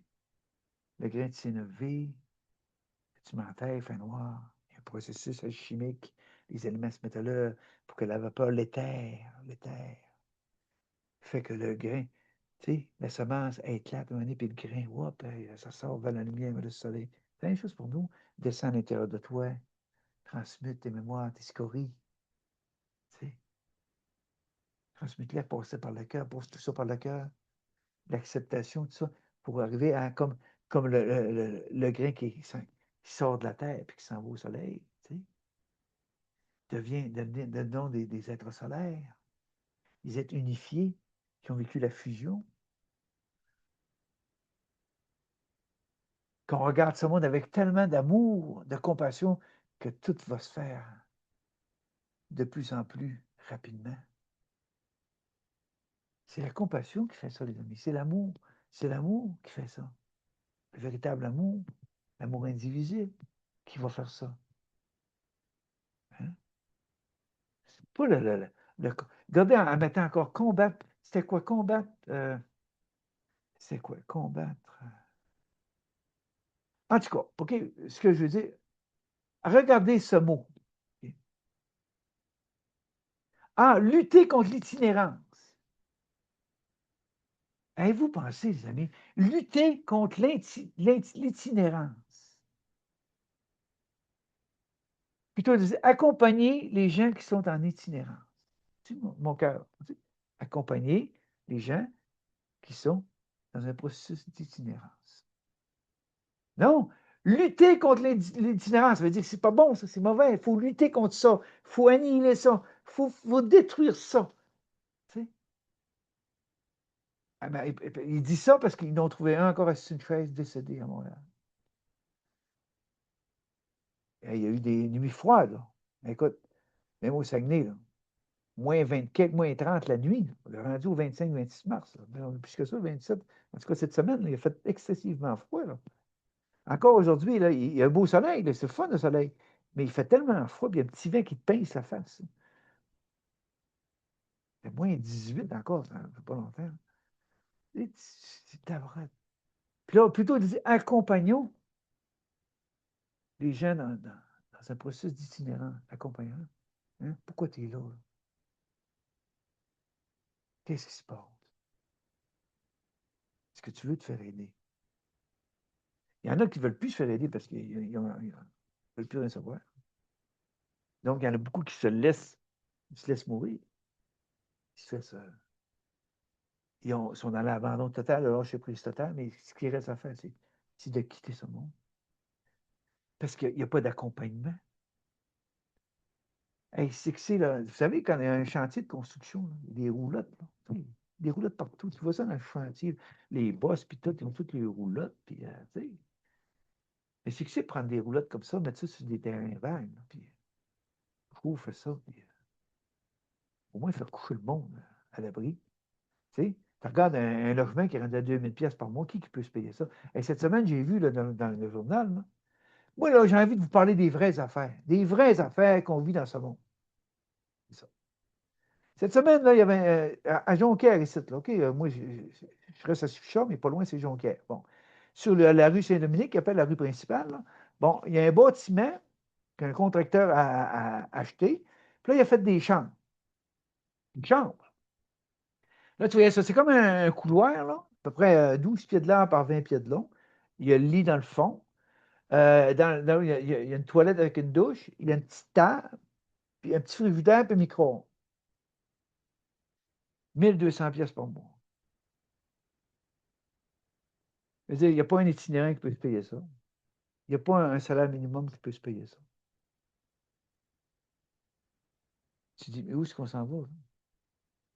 Le grain de sénévé, tu m'enterres, fin noir. Il y a un processus alchimique. Les éléments se mettent là pour que la vapeur, l'éther, fait que le grain, tu sais, la semence elle éclate un moment donné, puis le grain, hop, ça sort vers la lumière, vers le soleil. C'est la même chose pour nous. Descends à l'intérieur de toi, transmute tes mémoires, tes scories, tu sais. Transmute-les, passe par le cœur, passe tout ça par le cœur, l'acceptation, tout ça, pour arriver à comme le grain qui sort de la terre puis qui s'en va au soleil, tu sais. Devenons des êtres solaires, des êtres unifiés qui ont vécu la fusion. Qu'on regarde ce monde avec tellement d'amour, de compassion, que tout va se faire de plus en plus rapidement. C'est la compassion qui fait ça, les amis. C'est l'amour. C'est l'amour qui fait ça. Le véritable amour, l'amour indivisible, qui va faire ça. Hein? C'est pas regardez, en mettant encore combattre. C'était quoi combattre? C'est quoi combattre? En tout cas, OK, ce que je veux dire, regardez ce mot. OK. Ah, lutter contre l'itinérance. Avez-vous pensé, les amis, lutter contre l'itinérance? Plutôt accompagner les gens qui sont en itinérance. C'est mon cœur. Accompagner les gens qui sont dans un processus d'itinérance. Non, lutter contre l'itinérance, ça veut dire que c'est pas bon, ça, c'est mauvais. Il faut lutter contre ça. Il faut annihiler ça. Il faut détruire ça. Tu sais? Ah ben, il dit ça parce qu'ils n'ont trouvé un encore assis sur une chaise décédé à Montréal. Et il y a eu des nuits froides. Là. Écoute, même au Saguenay, là, moins 20 quelques, moins 30 la nuit. On est rendu au 25-26 mars. Là. Plus que ça, 27. En tout cas, cette semaine, là, il a fait excessivement froid. Là. Encore aujourd'hui, là, il y a un beau soleil, c'est le fun le soleil. Mais il fait tellement froid, puis il y a un petit vent qui te pince la face. C'est moins 18 encore, ça ne fait pas longtemps. C'est ta vrai. Puis là, plutôt, il dit accompagnons les gens dans un processus d'itinérance. Accompagnons. Hein? Pourquoi tu es là? Qu'est-ce qui se passe? Est-ce que tu veux te faire aider? Il y en a qui ne veulent plus se faire aider parce qu'ils ne veulent plus rien savoir. Donc, il y en a beaucoup qui se laissent mourir. Ils se laissent, sont dans l'abandon total, alors je prise total, mais ce qui reste à faire, c'est de quitter ce monde. Parce qu'il n'y a pas d'accompagnement. Hey, c'est que c'est là. Vous savez, quand il y a un chantier de construction, là, il y a des roulottes, là, des roulottes partout. Tu vois ça dans le chantier, les bosses, puis tout, ils ont toutes les roulottes, puis tu sais. Mais c'est que c'est prendre des roulottes comme ça, mettre ça sur des terrains vagues, là, puis on fait ça, puis au moins faire coucher le monde à l'abri. Tu sais, tu regardes un logement qui est rendu à 2000 pièces par mois, qui peut se payer ça? Et cette semaine, j'ai vu là, dans le journal, là, moi, là, j'ai envie de vous parler des vraies affaires qu'on vit dans ce monde. C'est ça. Cette semaine, là, il y avait à Jonquière, ici, là, OK, moi, je reste à Sufichard, mais pas loin, c'est Jonquière. Bon. Sur la rue Saint-Dominique, qui appelle la rue principale, là, bon, il y a un bâtiment qu'un contracteur a acheté. Puis là, il a fait des chambres. Une chambre. Là, tu vois ça, c'est comme un couloir, là, à peu près 12 pieds de large par 20 pieds de long. Il y a le lit dans le fond. Il y a une toilette avec une douche. Il y a une petite table, puis un petit frigidaire, puis un micro-ondes. 1200 pièces par mois. Je veux dire, il n'y a pas un itinérant qui peut se payer ça. Il n'y a pas un salaire minimum qui peut se payer ça. Tu dis, mais où est-ce qu'on s'en va? Là?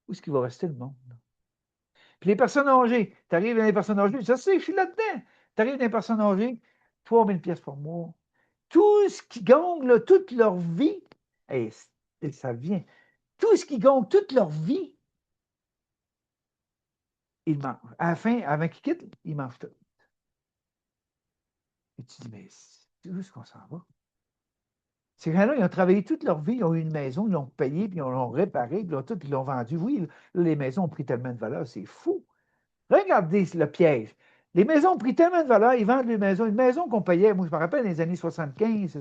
Où est-ce qu'il va rester le monde? Là? Puis les personnes âgées, tu arrives dans les personnes âgées, je sais, je suis là-dedans. Tu arrives dans les personnes âgées, 3000 pièces par mois. Tout ce qui gagne, là, toute leur vie, et ça vient, tout ce qui gagne toute leur vie, ils mangent. À la fin, avant qu'ils quittent, ils mangent tout. Et tu dis, mais où est-ce qu'on s'en va? Ces gens-là, ils ont travaillé toute leur vie, ils ont eu une maison, ils l'ont payée, puis ils l'ont réparée, puis ils l'ont vendue. Oui, là, les maisons ont pris tellement de valeur, c'est fou. Regardez le piège. Les maisons ont pris tellement de valeur, ils vendent les maisons. Une maison qu'on payait, moi, je me rappelle, dans les années 75,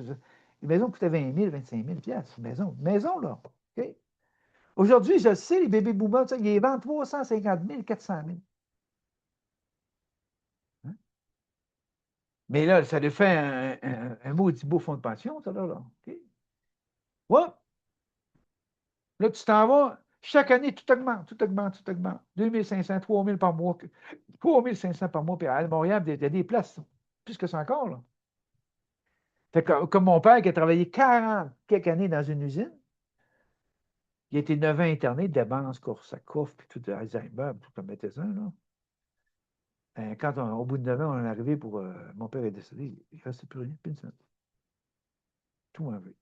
une maison coûtait 20 000, 25 000 piastres. Une maison, là. OK? Aujourd'hui, je sais, les bébés boomers, ils les vendent 350 000, 400 000. Hein? Mais là, ça lui fait un maudit beau fonds de pension, ça, là. OK? Ouais. Là, tu t'en vas. Chaque année, tout augmente, tout augmente, tout augmente. 2500, 3000 par mois. 3500 par mois. Puis à Montréal, il y a des places, plus que ça encore, là. Fait que, comme mon père qui a travaillé 40 quelques années dans une usine, il a été 9 ans interné, démence, Korsakoff, puis tout Alzheimer, tout comme mettait ça, là. Quand au bout de 9 ans, on est arrivé pour. Mon père est décédé, il ne restait plus rien, plus une scène. Tout enlevé.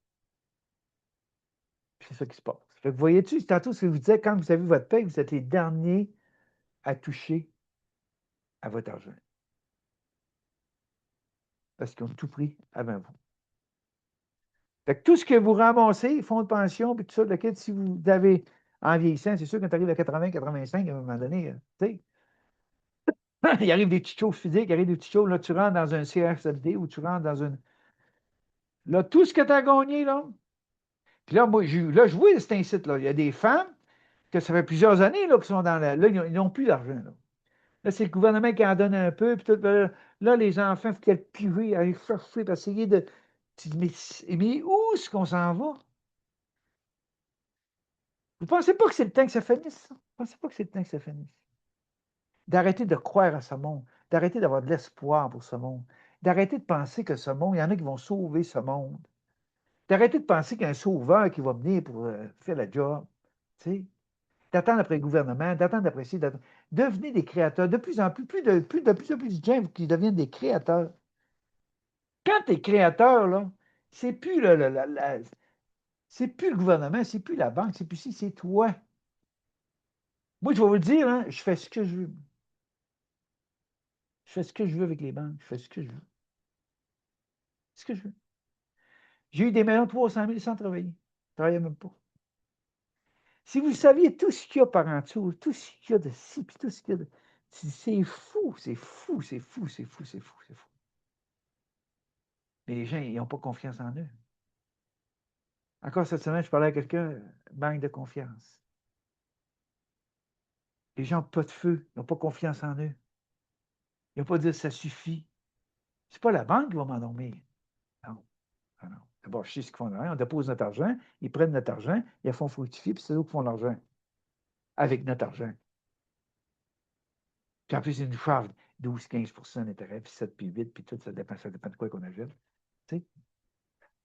Puis c'est ça qui se passe. Fait que voyez-tu, tantôt ce que je vous disais, quand vous avez votre paie, vous êtes les derniers à toucher à votre argent. Parce qu'ils ont tout pris avant vous. Fait que tout ce que vous ramassez, fonds de pension, puis tout ça, lequel, si vous avez, en vieillissant, c'est sûr, quand tu arrives à 80, 85, à un moment donné, tu sais, il arrive des petites choses physiques, il arrive des petites choses, là, tu rentres dans un CHSLD ou tu rentres dans une. Là, tout ce que tu as gagné, là. Puis là, moi, là, je vois cet incite, là. Il y a des femmes que ça fait plusieurs années, là, qui sont dans la. Là, ils n'ont plus d'argent, là. Là, c'est le gouvernement qui en donne un peu, puis tout. Là, les enfants, il faut qu'elles puissent aller chercher, pour essayer de. Tu dis, mais où est-ce qu'on s'en va? Vous ne pensez pas que c'est le temps que ça finisse, ça? Vous ne pensez pas que c'est le temps que ça finisse? D'arrêter de croire à ce monde, d'arrêter d'avoir de l'espoir pour ce monde, d'arrêter de penser que ce monde, il y en a qui vont sauver ce monde, d'arrêter de penser qu'il y a un sauveur qui va venir pour faire le job, tu sais, d'attendre après le gouvernement, d'attendre après ci, devenez des créateurs, de plus en plus, de plus de gens qui deviennent des créateurs. Quand tu es créateur, là, c'est plus c'est plus le gouvernement, c'est plus la banque, c'est plus si, c'est toi. Moi, je vais vous le dire, hein, je fais ce que je veux. Je fais ce que je veux avec les banques. Je fais ce que je veux. Ce que je veux. J'ai eu des millions de 300 000 sans travailler. Je ne travaillais même pas. Si vous saviez tout ce qu'il y a par en dessous, tout ce qu'il y a de ci, puis tout ce qu'il y a de. C'est fou, c'est fou, c'est fou, c'est fou, c'est fou, c'est fou. Mais les gens, ils n'ont pas confiance en eux. Encore cette semaine, je parlais à quelqu'un, manque de confiance. Les gens n'ont pas de feu, ils n'ont pas confiance en eux. Ils n'ont pas dit ça suffit. C'est pas la banque qui va m'endormir. Non. Ah non. D'abord, je sais ce qu'ils font de rien. On dépose notre argent, ils prennent notre argent, ils la font fructifier, puis c'est eux qui font l'argent. Avec notre argent. Puis en plus, ils nous chargent 12-15 d'intérêt, puis 7, puis 8, puis tout, ça dépend de quoi qu'on achète. Tu sais?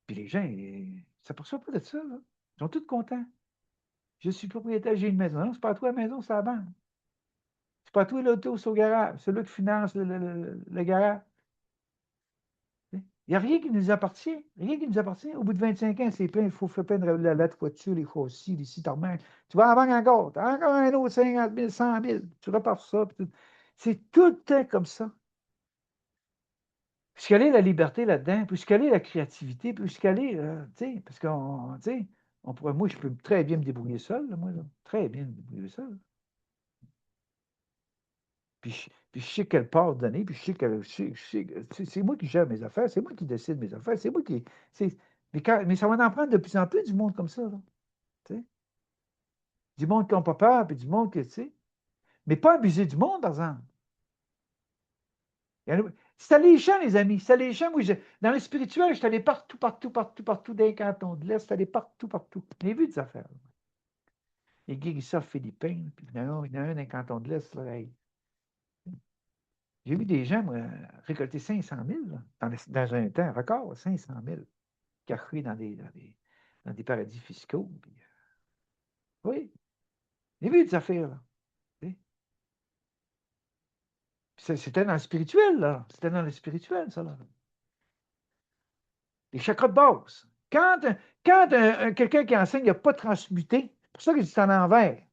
Puis les gens, ils ne s'aperçoivent pas de ça. Là. Ils sont tous contents. Je suis propriétaire, j'ai une maison. Non, c'est pas à toi la maison, c'est à la banque. C'est pas à toi l'auto, c'est au garage. C'est là qui finance le garage. Il n'y a rien qui nous appartient. Rien qui nous appartient. Au bout de 25 ans, c'est plein. Il faut faire plein de la lettre voiture, les châssis, les citarments. Tu vas à la banque encore. Tu as encore un autre 50 000, 100 000. Tu repars ça. C'est tout le temps comme ça. Puisqu'elle est la liberté là-dedans, puisqu'elle est la créativité, puisqu'elle est, tu sais, parce qu'on, tu sais, moi, je peux très bien me débrouiller seul, là, moi, là, très bien me débrouiller seul. Puis je sais quelle part donner, puis je sais que c'est moi qui gère mes affaires, c'est moi qui décide mes affaires, c'est moi qui. Mais ça va en prendre de plus en plus du monde comme ça, là, tu sais. Du monde qui n'a pas peur, puis du monde qui, tu sais. Mais pas abuser du monde, par exemple. C'est alléchant, les amis. C'est alléchant. Moi, dans le spirituel, je suis allé partout, partout, partout, partout, dans les cantons de l'Est. Je suis allé partout, partout. J'ai vu des affaires. Les guérisseurs philippins, puis il y en a un dans les cantons de l'Est. Là, hey. J'ai vu des gens moi, récolter 500 000 là, dans un temps record, 500 000, cachés dans des paradis fiscaux. Puis, oui, j'ai vu des affaires. Là, c'était dans le spirituel, là. C'était dans le spirituel, ça. Là. Les chakras de base. Quand quelqu'un qui enseigne n'a pas transmuté, c'est pour ça que c'est en envers.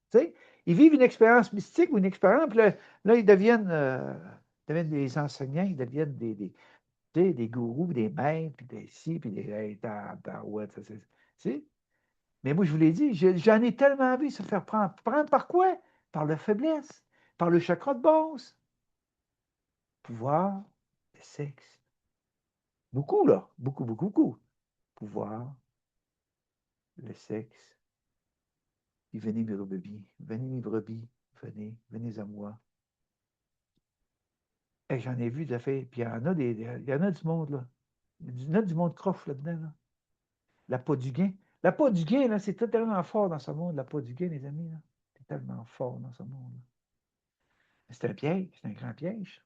Ils vivent une expérience mystique ou une expérience, puis là, ils deviennent des enseignants, ils deviennent des gourous, des maîtres, puis des ci, puis des hey, ouais, mais moi, je vous l'ai dit, j'en ai tellement vu se faire prendre. Prendre par quoi? Par la faiblesse, par le chakra de base. Pouvoir, le sexe. Beaucoup, là. Beaucoup, beaucoup, beaucoup. Pouvoir, le sexe. Puis venez mes brebis, venez mes brebis, venez, venez à moi. Et j'en ai vu de fait, puis il y en a du monde, là. Il y en a du monde croche là-dedans, là. La peau du gain. La peau du gain, là, c'est tellement fort dans ce monde, la peau du gain, les amis, là. C'est tellement fort dans ce monde, là. C'est un piège, c'est un grand piège.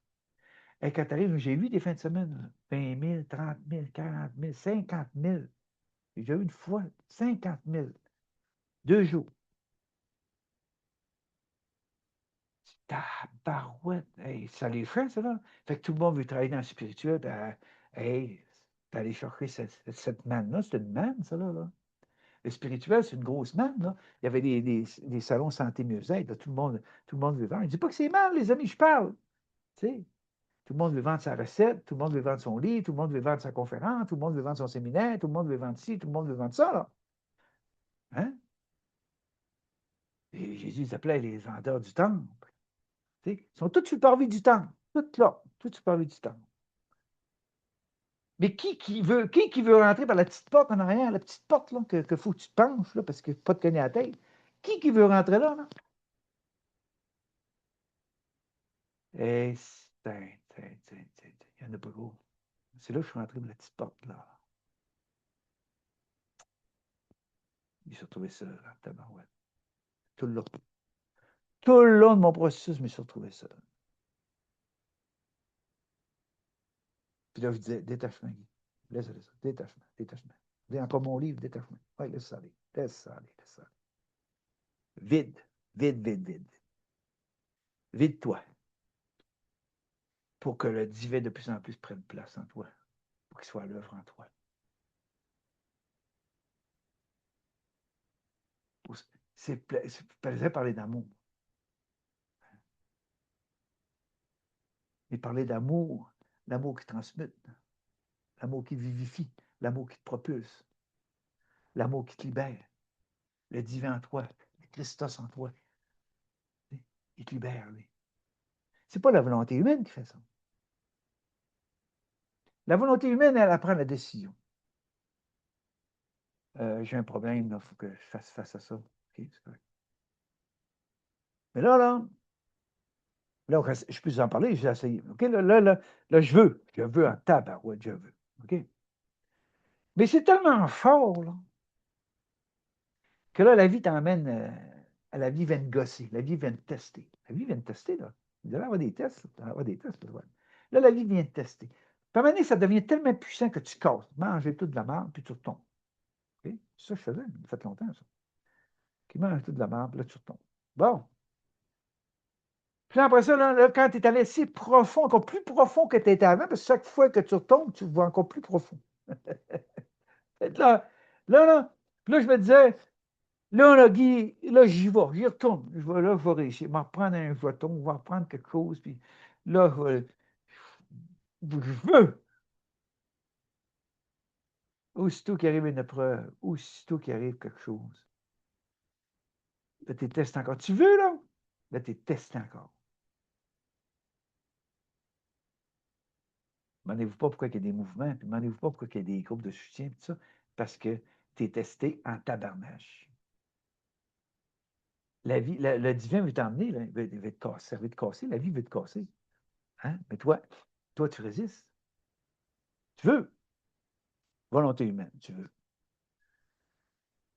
Et quand tu arrives, j'ai vu des fins de semaine, là, 20 000, 30 000, 40 000, 50 000. J'ai déjà eu une fois 50 000. 2 jours. Tabarouette. Hey, ça les fait, ça, là. Fait que tout le monde veut travailler dans le spirituel. Ben, hey, d'aller chercher cette manne-là, c'est une manne, ça, là. Le spirituel, c'est une grosse manne, là. Il y avait des salons santé mieux-être, tout le monde veut vendre. Je ne dis pas que c'est mal, les amis, je parle. Tu sais, tout le monde veut vendre sa recette, tout le monde veut vendre son livre, tout le monde veut vendre sa conférence, tout le monde veut vendre son séminaire, tout le monde veut vendre ci, tout le monde veut vendre ça, là. Hein? Et Jésus s'appelait les vendeurs du temple. Tu sais, ils sont tous sur le parvis du temple. Tous là, tous sur le parvis du temple. Mais qui veut rentrer par la petite porte en arrière, la petite porte là, que faut que tu te penches, là, parce que pas de cogner à la tête? Qui veut rentrer là, là? Et il y en a pas gros. C'est là que je suis rentré par la petite porte, là. Je me suis retrouvé seul, là, tabarouette. Tout le long. Tout le long de mon processus, je me suis retrouvé seul. Puis là, je disais, détachement, Guy. Laisse aller ça. Détachement, détachement. J'ai encore mon livre, détachement. Oui, laisse ça aller. Laisse ça aller, laisse ça aller. Vide, vide, vide, vide. Vide-toi. Pour que le divin de plus en plus prenne place en toi. Pour qu'il soit à l'œuvre en toi. C'est parler d'amour. Mais parler d'amour, l'amour qui transmute, l'amour qui vivifie, l'amour qui te propulse, l'amour qui te libère, le divin en toi, le Christos en toi. Il te libère, lui. C'est pas la volonté humaine qui fait ça. La volonté humaine, elle prend la décision. J'ai un problème, il faut que je fasse face à ça. Okay, c'est correct. Mais là, je peux en parler, j'ai essayé. OK, là, je veux en tabarouette, je veux. OK? Mais c'est tellement fort, là, que là, la vie t'emmène à la vie vient te gosser, la vie vient te tester. La vie vient te tester, là. Vous allez avoir des tests, là. Avoir des tests, là, la vie vient te tester. Puis à un moment donné, ça devient tellement puissant que tu casses. Manger toute de la merde, puis tu retombes. OK? C'est ça que je faisais, ça fait longtemps, ça. Qui mange toute de la merde, puis là, tu retombes. Bon. Puis après ça, là, quand tu es allé si profond, encore plus profond que tu étais avant, parce que chaque fois que tu retombes, tu vois encore plus profond. Là, je me disais, là, Guy, là, j'y retourne. Là, je vais réussir. Je vais reprendre un jeton, je vais reprendre quelque chose, puis là, je veux. Aussitôt qu'il arrive une épreuve, aussitôt qu'il arrive quelque chose, là, tu testes encore. Tu veux, là? Là, tu testes encore. Demandez-vous pas pourquoi il y a des mouvements, puis demandez-vous pas pourquoi il y a des groupes de soutien, tout ça, parce que tu es testé en tabarnache. La vie, le divin veut t'emmener, là, il veut te casser, veut te casser, la vie veut te casser. Hein? Mais toi, tu résistes. Tu veux. Volonté humaine, tu veux.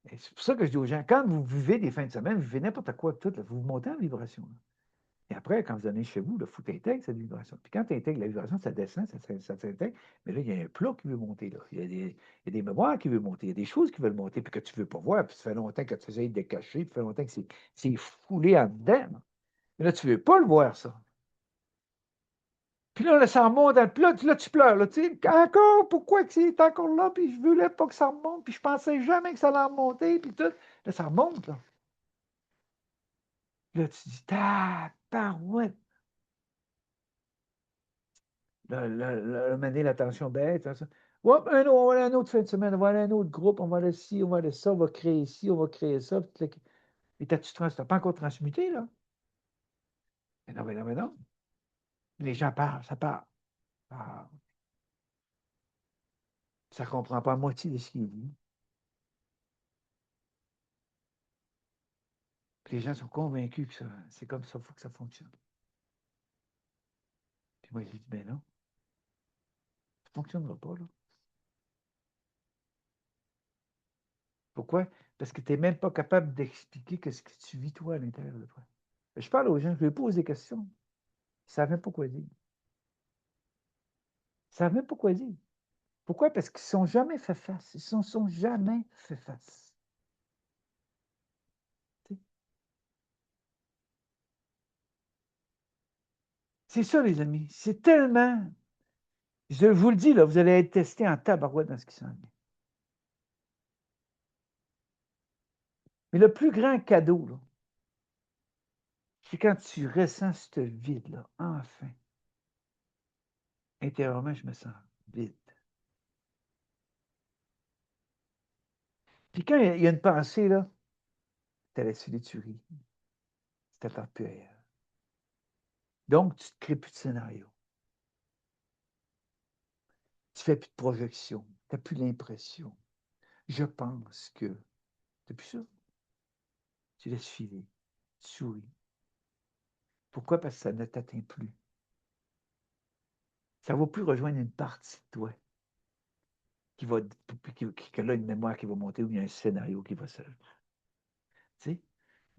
Et c'est pour ça que je dis aux gens, quand vous vivez des fins de semaine, vous vivez n'importe quoi, tout, là, vous montez en vibration. Là. Et après, quand vous allez chez vous, il faut intégrer cette vibration. Puis quand tu intègres la vibration, ça descend, ça s'intègre. Mais là, il y a un plat qui veut monter. Là. Il y a des mémoires qui veulent monter. Il y a des choses qui veulent monter, puis que tu ne veux pas voir. Puis ça fait longtemps que tu essaies de cacher, puis ça fait longtemps que c'est foulé en dedans. Là. Mais là, tu ne veux pas le voir, ça. Puis là, ça remonte. Puis là, tu pleures. Là, tu sais, encore, pourquoi que c'est encore là? Puis je voulais pas que ça remonte. Puis je pensais jamais que ça allait remonter. Puis tout. Là, ça remonte. Là, là tu dis, tabarouette. Là, mener l'attention bête. Ça. Hop, on va aller un autre fin de semaine. On va aller à un autre groupe. On va aller ci, on va aller ça. On va créer ci, on va créer ça. Et t'as-tu pas encore transmuté, là? Mais non, mais non, mais non. Les gens parlent, ça parle. Ah, ça ne comprend pas la moitié de ce qu'il dit. Puis les gens sont convaincus que c'est comme ça, il faut que ça fonctionne. Puis moi, je dis, ben non, ça ne fonctionnera pas, là. Pourquoi? Parce que tu n'es même pas capable d'expliquer ce que tu vis, toi, à l'intérieur de toi. Je parle aux gens, je leur pose des questions. Ils ne savent même pas quoi dire. Ils ne savent même pas quoi dire. Pourquoi? Parce qu'ils ne sont jamais fait face. Ils ne sont jamais fait face. C'est ça, les amis. C'est tellement... Je vous le dis, là, vous allez être testé en tabarouette dans ce qui s'en vient. Mais le plus grand cadeau, là, c'est quand tu ressens ce vide-là, enfin. Intérieurement, je me sens vide. Puis quand il y a une pensée, là, t'as la solitude, tu t'attends plus ailleurs. Donc, tu ne crées plus de scénario. Tu ne fais plus de projection. Tu n'as plus l'impression. Je pense que. Depuis ça, tu laisses filer. Tu souris. Pourquoi? Parce que ça ne t'atteint plus. Ça ne va plus rejoindre une partie de toi qui va. Que là, une mémoire qui va monter ou il y a un scénario qui va se. Tu sais?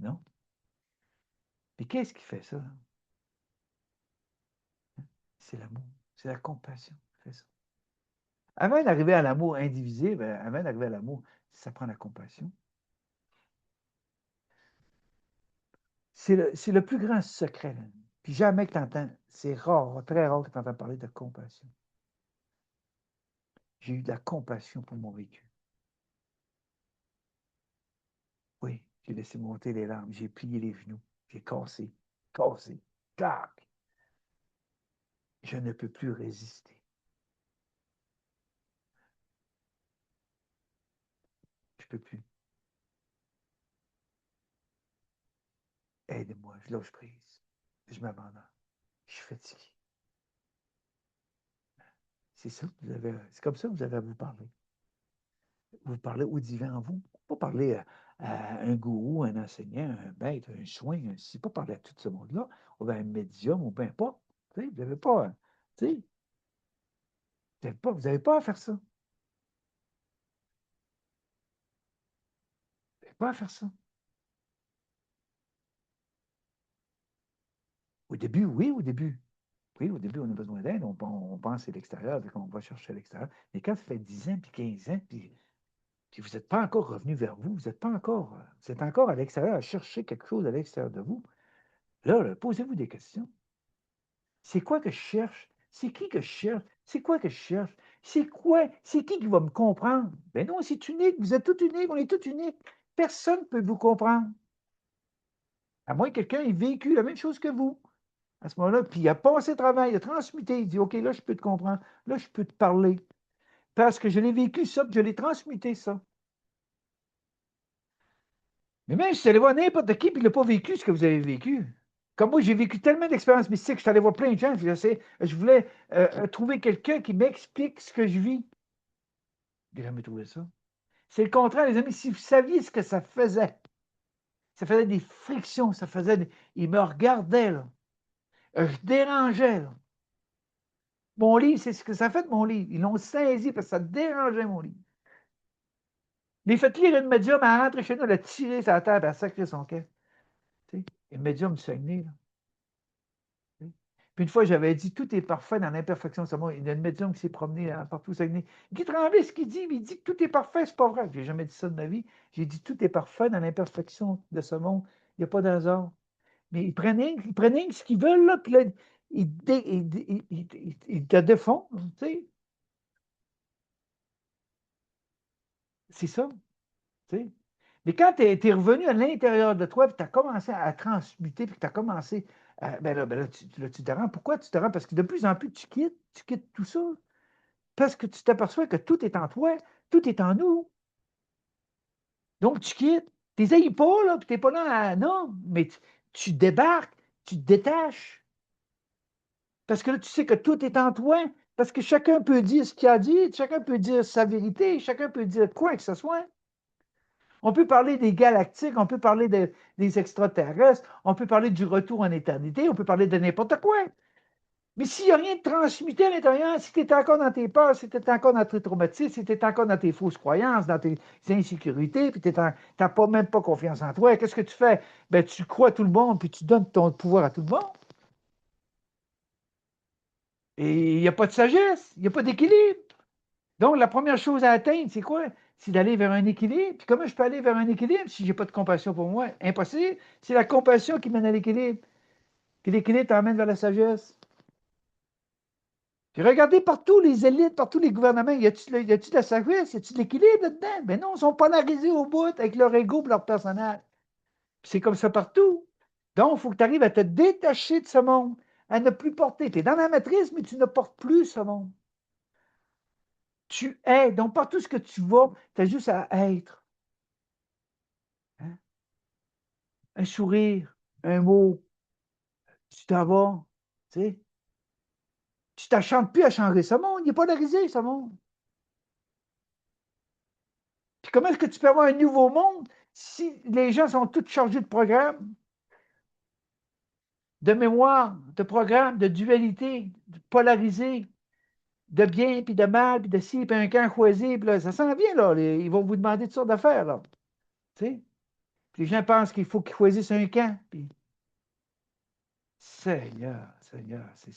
Non? Mais qu'est-ce qui fait ça? C'est l'amour. C'est la compassion qui fait ça. Avant d'arriver à l'amour indivisible, avant d'arriver à l'amour, ça prend la compassion. C'est le plus grand secret. Là. Puis jamais que tu entends, c'est rare, très rare que tu entends parler de compassion. J'ai eu de la compassion pour mon vécu. Oui, j'ai laissé monter les larmes, j'ai plié les genoux, j'ai cassé, clac. Je ne peux plus résister. Je ne peux plus. Aidez-moi, je lâche prise. Je m'abandonne. Je suis fatigué. C'est ça que vous avez, c'est comme ça que vous avez à vous parler. Vous parlez au divin en vous. Pas parler à un gourou, un enseignant, un maître, un soin, c'est pas parler à tout ce monde-là, ou bien un médium, ou bien pas. Vous n'avez pas, vous n'avez pas à faire ça. Vous n'avez pas à faire ça. Au début, oui, au début. Oui, au début, on a besoin d'aide, on pense à l'extérieur, donc on va chercher à l'extérieur. Mais quand ça fait 10 ans, puis 15 ans, puis vous n'êtes pas encore revenu vers vous, vous êtes encore à l'extérieur, à chercher quelque chose à l'extérieur de vous, là posez-vous des questions. C'est quoi que je cherche? C'est qui que je cherche? C'est quoi que je cherche? C'est quoi? C'est qui va me comprendre? Ben non, c'est unique. Vous êtes tout unique. On est tout unique. Personne ne peut vous comprendre. À moins que quelqu'un ait vécu la même chose que vous. À ce moment-là, puis il a passé le travail, il a transmuté. Il dit, OK, là, je peux te comprendre. Là, je peux te parler. Parce que je l'ai vécu ça, puis je l'ai transmuté ça. Mais même si vous allez voir n'importe qui, puis il n'a pas vécu ce que vous avez vécu. Comme moi, j'ai vécu tellement d'expériences mystiques, je suis allé voir plein de gens, je voulais trouver quelqu'un qui m'explique ce que je vis. Je n'ai jamais trouvé ça. C'est le contraire, les amis. Si vous saviez ce que ça faisait des frictions, il me regardait, là. Je dérangeais, là. Mon livre, c'est ce que ça fait de mon livre. Ils l'ont saisi parce que ça dérangeait mon livre. Mais fait lire une médium à rentrer chez nous, elle a tiré sa table, elle a sacré son camp. Et le médium du Saguenay, là. Puis une fois, j'avais dit tout est parfait dans l'imperfection de ce monde. Il y a une médium qui s'est promené partout au Saguenay. Guy Tremblay, ce qu'il dit, il dit que tout est parfait, c'est pas vrai. Je n'ai jamais dit ça de ma vie. J'ai dit tout est parfait dans l'imperfection de ce monde. Il n'y a pas d'hasard. Mais ils prennent ce qu'ils veulent, là, puis là, ils te défont, tu sais. C'est ça, tu sais. Mais quand tu es revenu à l'intérieur de toi, puis tu as commencé à transmuter, puis tu as commencé, là, tu te rends. Pourquoi tu te rends? Parce que de plus en plus, tu quittes tout ça. Parce que tu t'aperçois que tout est en toi, tout est en nous. Donc, tu quittes. Tu les pas, là, puis tu n'es pas là non, mais tu débarques, tu te détaches. Parce que là, tu sais que tout est en toi. Parce que chacun peut dire ce qu'il a dit, chacun peut dire sa vérité, chacun peut dire quoi que ce soit. On peut parler des galactiques, on peut parler des extraterrestres, on peut parler du retour en éternité, on peut parler de n'importe quoi. Mais s'il n'y a rien de transmuté à l'intérieur, si tu es encore dans tes peurs, si tu es encore dans tes traumatismes, si tu es encore dans tes fausses croyances, dans tes insécurités, puis tu n'as pas, même pas confiance en toi, qu'est-ce que tu fais? Ben, tu crois à tout le monde, puis tu donnes ton pouvoir à tout le monde. Et il n'y a pas de sagesse, il n'y a pas d'équilibre. Donc, la première chose à atteindre, c'est quoi? C'est d'aller vers un équilibre. Puis comment je peux aller vers un équilibre si je n'ai pas de compassion pour moi? Impossible. C'est la compassion qui mène à l'équilibre. Puis l'équilibre t'emmène vers la sagesse. Puis regardez partout les élites, partout les gouvernements, y a-t-il de la sagesse? Y a-t-il de l'équilibre là-dedans? Ben non, ils sont polarisés au bout avec leur ego et leur personnage. Puis c'est comme ça partout. Donc, il faut que tu arrives à te détacher de ce monde, à ne plus porter. Tu es dans la matrice, mais tu ne portes plus ce monde. Tu es. Donc, partout ce que tu vas, tu as juste à être. Hein? Un sourire, un mot, tu t'en vas. Tu sais. Tu t'achantes plus à changer ce monde. Il est polarisé, ce monde. Puis comment est-ce que tu peux avoir un nouveau monde si les gens sont tous chargés de programmes, de mémoire, de programmes, de dualité, de polarisé, de bien, puis de mal, puis de ci, puis un camp choisi, puis là, ça s'en vient, là. Ils vont vous demander toutes sortes d'affaires, là. Tu sais? Puis les gens pensent qu'il faut qu'ils choisissent un camp, puis... Seigneur, Seigneur, c'est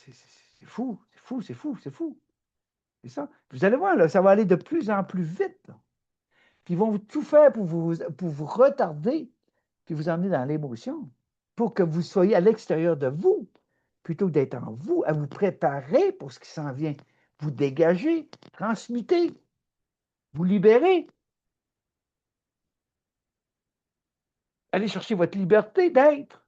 fou, c'est fou, c'est fou, c'est fou. C'est ça. Vous allez voir, là, ça va aller de plus en plus vite, là. Puis ils vont tout faire pour vous retarder, puis vous emmener dans l'émotion, pour que vous soyez à l'extérieur de vous, plutôt que d'être en vous, à vous préparer pour ce qui s'en vient. Vous dégager, transmuter, vous libérer. Allez chercher votre liberté d'être.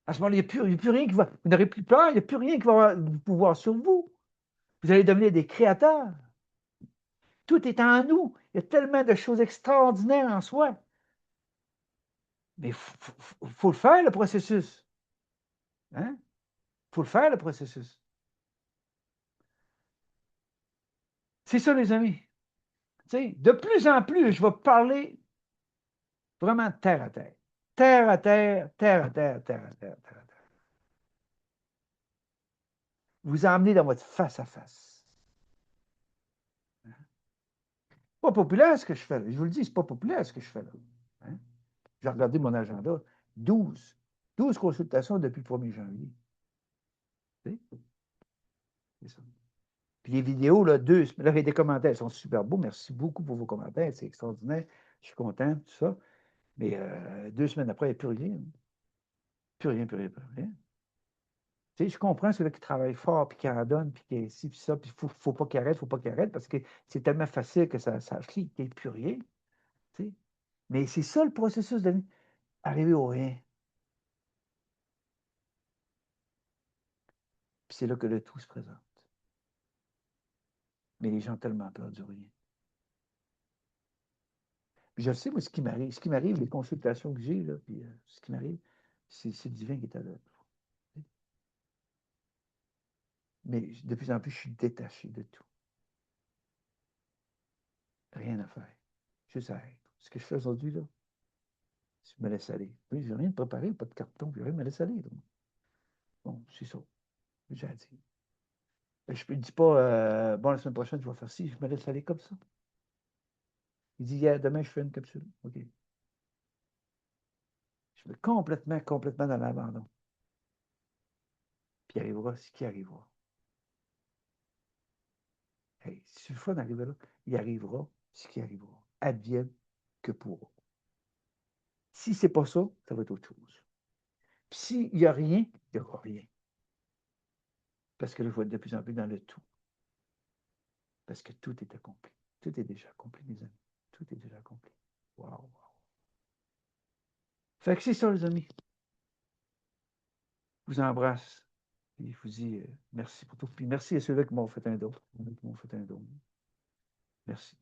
À ce moment-là, il n'y a plus rien qui va. Vous n'aurez plus peur, il n'y a plus rien qui va avoir du pouvoir sur vous. Vous allez devenir des créateurs. Tout est en nous. Il y a tellement de choses extraordinaires en soi. Mais il faut le faire, le processus. Hein? Il faut le faire, le processus. C'est ça, les amis. T'sais, de plus en plus, je vais parler vraiment terre à terre. Terre à terre, terre à terre, terre à terre, terre à terre. Vous emmenez dans votre face à face. Pas populaire ce que je fais là. Je vous le dis, c'est pas populaire ce que je fais là. Hein? J'ai regardé mon agenda. 12 consultations depuis le 1er janvier. C'est ça. Puis les vidéos, là, là, les commentaires sont super beaux. Merci beaucoup pour vos commentaires. C'est extraordinaire. Je suis content, tout ça. Mais 2 semaines après, il n'y a plus rien. Plus rien, plus rien, plus rien. Tu sais, je comprends ceux-là qui travaillent fort, puis qui en donnent, puis qui ci, puis ça, puis il faut pas qu'ils arrêtent, il faut pas qu'ils arrêtent, parce que c'est tellement facile que ça clique, qu'il n'y ait plus rien. Tu sais. Mais c'est ça le processus d'arriver au rien. Puis c'est là que le tout se présente. Mais les gens ont tellement peur du rien. Puis je le sais, moi, ce qui m'arrive, les consultations que j'ai, là, puis ce qui m'arrive, c'est le divin qui est à l'œuvre. Mais de plus en plus, je suis détaché de tout. Rien à faire. Juste à être. Ce que je fais aujourd'hui, là, je me laisse aller. Oui, je n'ai rien de préparé, pas de carton, puis rien, me laisse aller. Là. Bon, c'est ça. J'ai à dire. Je ne dis pas, bon, la semaine prochaine, je vais faire ci, je me laisse aller comme ça. Il dit, demain, je fais une capsule. OK. Je vais complètement, complètement dans l'abandon. Puis il arrivera ce qui arrivera. Hey, si le fun arrive là, il arrivera ce qui arrivera. Advienne que pourra. Si ce n'est pas ça, ça va être autre chose. Puis s'il n'y a rien, il n'y aura rien. Parce que là, je vais être de plus en plus dans le tout. Parce que tout est accompli. Tout est déjà accompli, mes amis. Tout est déjà accompli. Wow, wow. Fait que c'est ça, les amis. Je vous embrasse. Et je vous dis merci pour tout. Puis merci à ceux-là qui m'ont fait un don. Merci.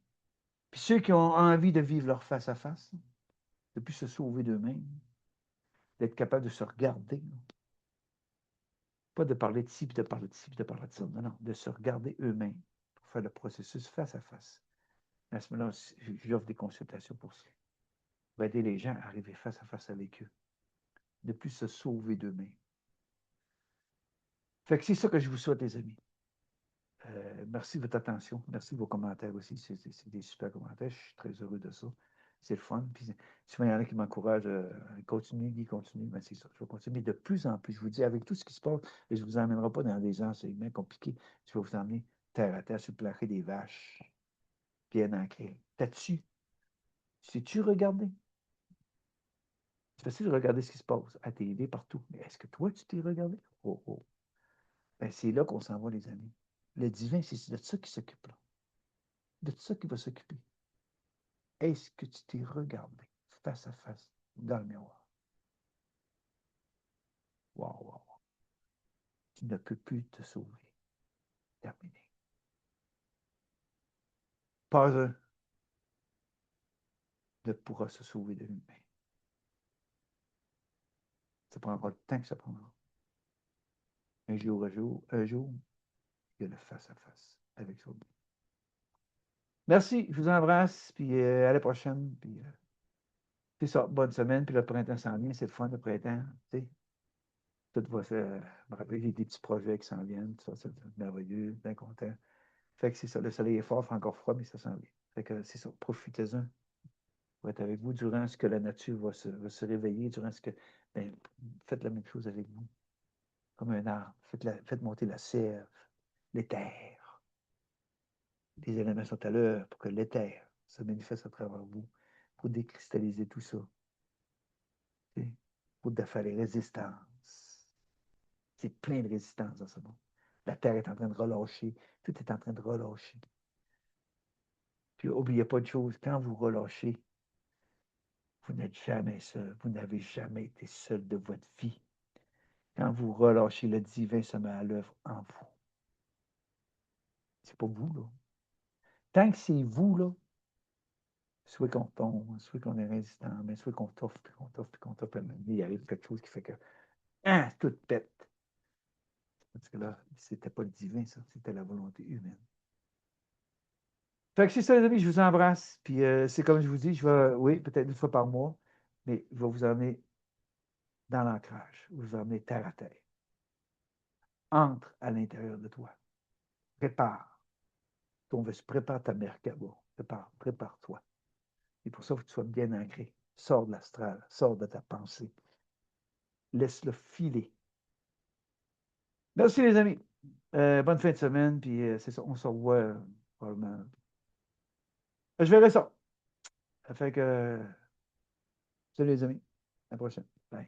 Puis ceux qui ont envie de vivre leur face à face, de plus se sauver d'eux-mêmes, d'être capable de se regarder. Pas de parler de ci, puis de parler de ci, puis de parler de ça. Non, non, de se regarder eux-mêmes pour faire le processus face à face. À ce moment-là, j'offre des consultations pour ça. Pour aider les gens à arriver face à face avec eux. De plus se sauver d'eux-mêmes. Fait que c'est ça que je vous souhaite, les amis. Merci de votre attention. Merci de vos commentaires aussi. C'est des super commentaires. Je suis très heureux de ça. C'est le fun. Puis, souvent, il y en a qui m'encouragent continue, Guy, continue. Ben, c'est ça. Je vais continuer. Mais de plus en plus, je vous dis, avec tout ce qui se passe, et je ne vous emmènerai pas dans des enseignements compliqués. Je vais vous emmener terre à terre sur le plancher des vaches, bien ancrées. T'as-tu? Sais-tu regarder? C'est facile de regarder ce qui se passe à TV, partout. Mais est-ce que toi, tu t'es regardé? Oh, oh. Ben, c'est là qu'on s'en va, les amis. Le divin, c'est de ça qui s'occupe là. De ça qui va s'occuper. Est-ce que tu t'es regardé face à face dans le miroir? Wow, wow. qui ne peut plus te sauver. Terminé. Pas un ne pourra se sauver de lui-même. Ça prendra le temps que ça prendra. Un jour, il y a le face à face avec son. Merci, je vous embrasse, puis à la prochaine. Puis c'est ça, bonne semaine, puis le printemps s'en vient, c'est le fun, le printemps, tu sais. Tout va se. Je me rappelle, j'ai des petits projets qui s'en viennent, ça, c'est merveilleux, bien content. Fait que c'est ça, le soleil est fort, il fait encore froid, mais ça s'en vient. Fait que c'est ça, profitez-en pour être avec vous durant ce que la nature va se réveiller, durant ce que. Ben, faites la même chose avec vous, comme un arbre. Faites monter la sève, l'éther. Les éléments sont à l'heure pour que l'éther se manifeste à travers vous, pour décristalliser tout ça, pour défaire les résistances. C'est plein de résistances dans ce monde. La Terre est en train de relâcher, tout est en train de relâcher. Puis n'oubliez pas de chose, quand vous relâchez, vous n'êtes jamais seul, vous n'avez jamais été seul de votre vie. Quand vous relâchez, le divin se met à l'œuvre en vous. C'est pas vous, là. Tant que c'est vous, là, soit qu'on tombe, soit qu'on est résistant, mais soit qu'on t'offre, puis qu'on t'offre, puis qu'on t'offre, mais il arrive quelque chose qui fait que, tout pète. Parce que là, c'était pas le divin, ça, c'était la volonté humaine. Fait que c'est ça, les amis, je vous embrasse. Puis c'est comme je vous dis, je vais, oui, peut-être une fois par mois, mais je vais vous emmener dans l'ancrage, vous emmener terre à terre. Entre à l'intérieur de toi. Prépare. Ton se prépare ta Merkaba. Prépare-toi. Et pour ça, il faut que tu sois bien ancré. Sors de l'astral, sors de ta pensée. Laisse-le filer. Merci, les amis. Bonne fin de semaine, puis c'est ça, on se revoit probablement. Je verrai ça. Ça fait que. Salut, les amis. À la prochaine. Bye.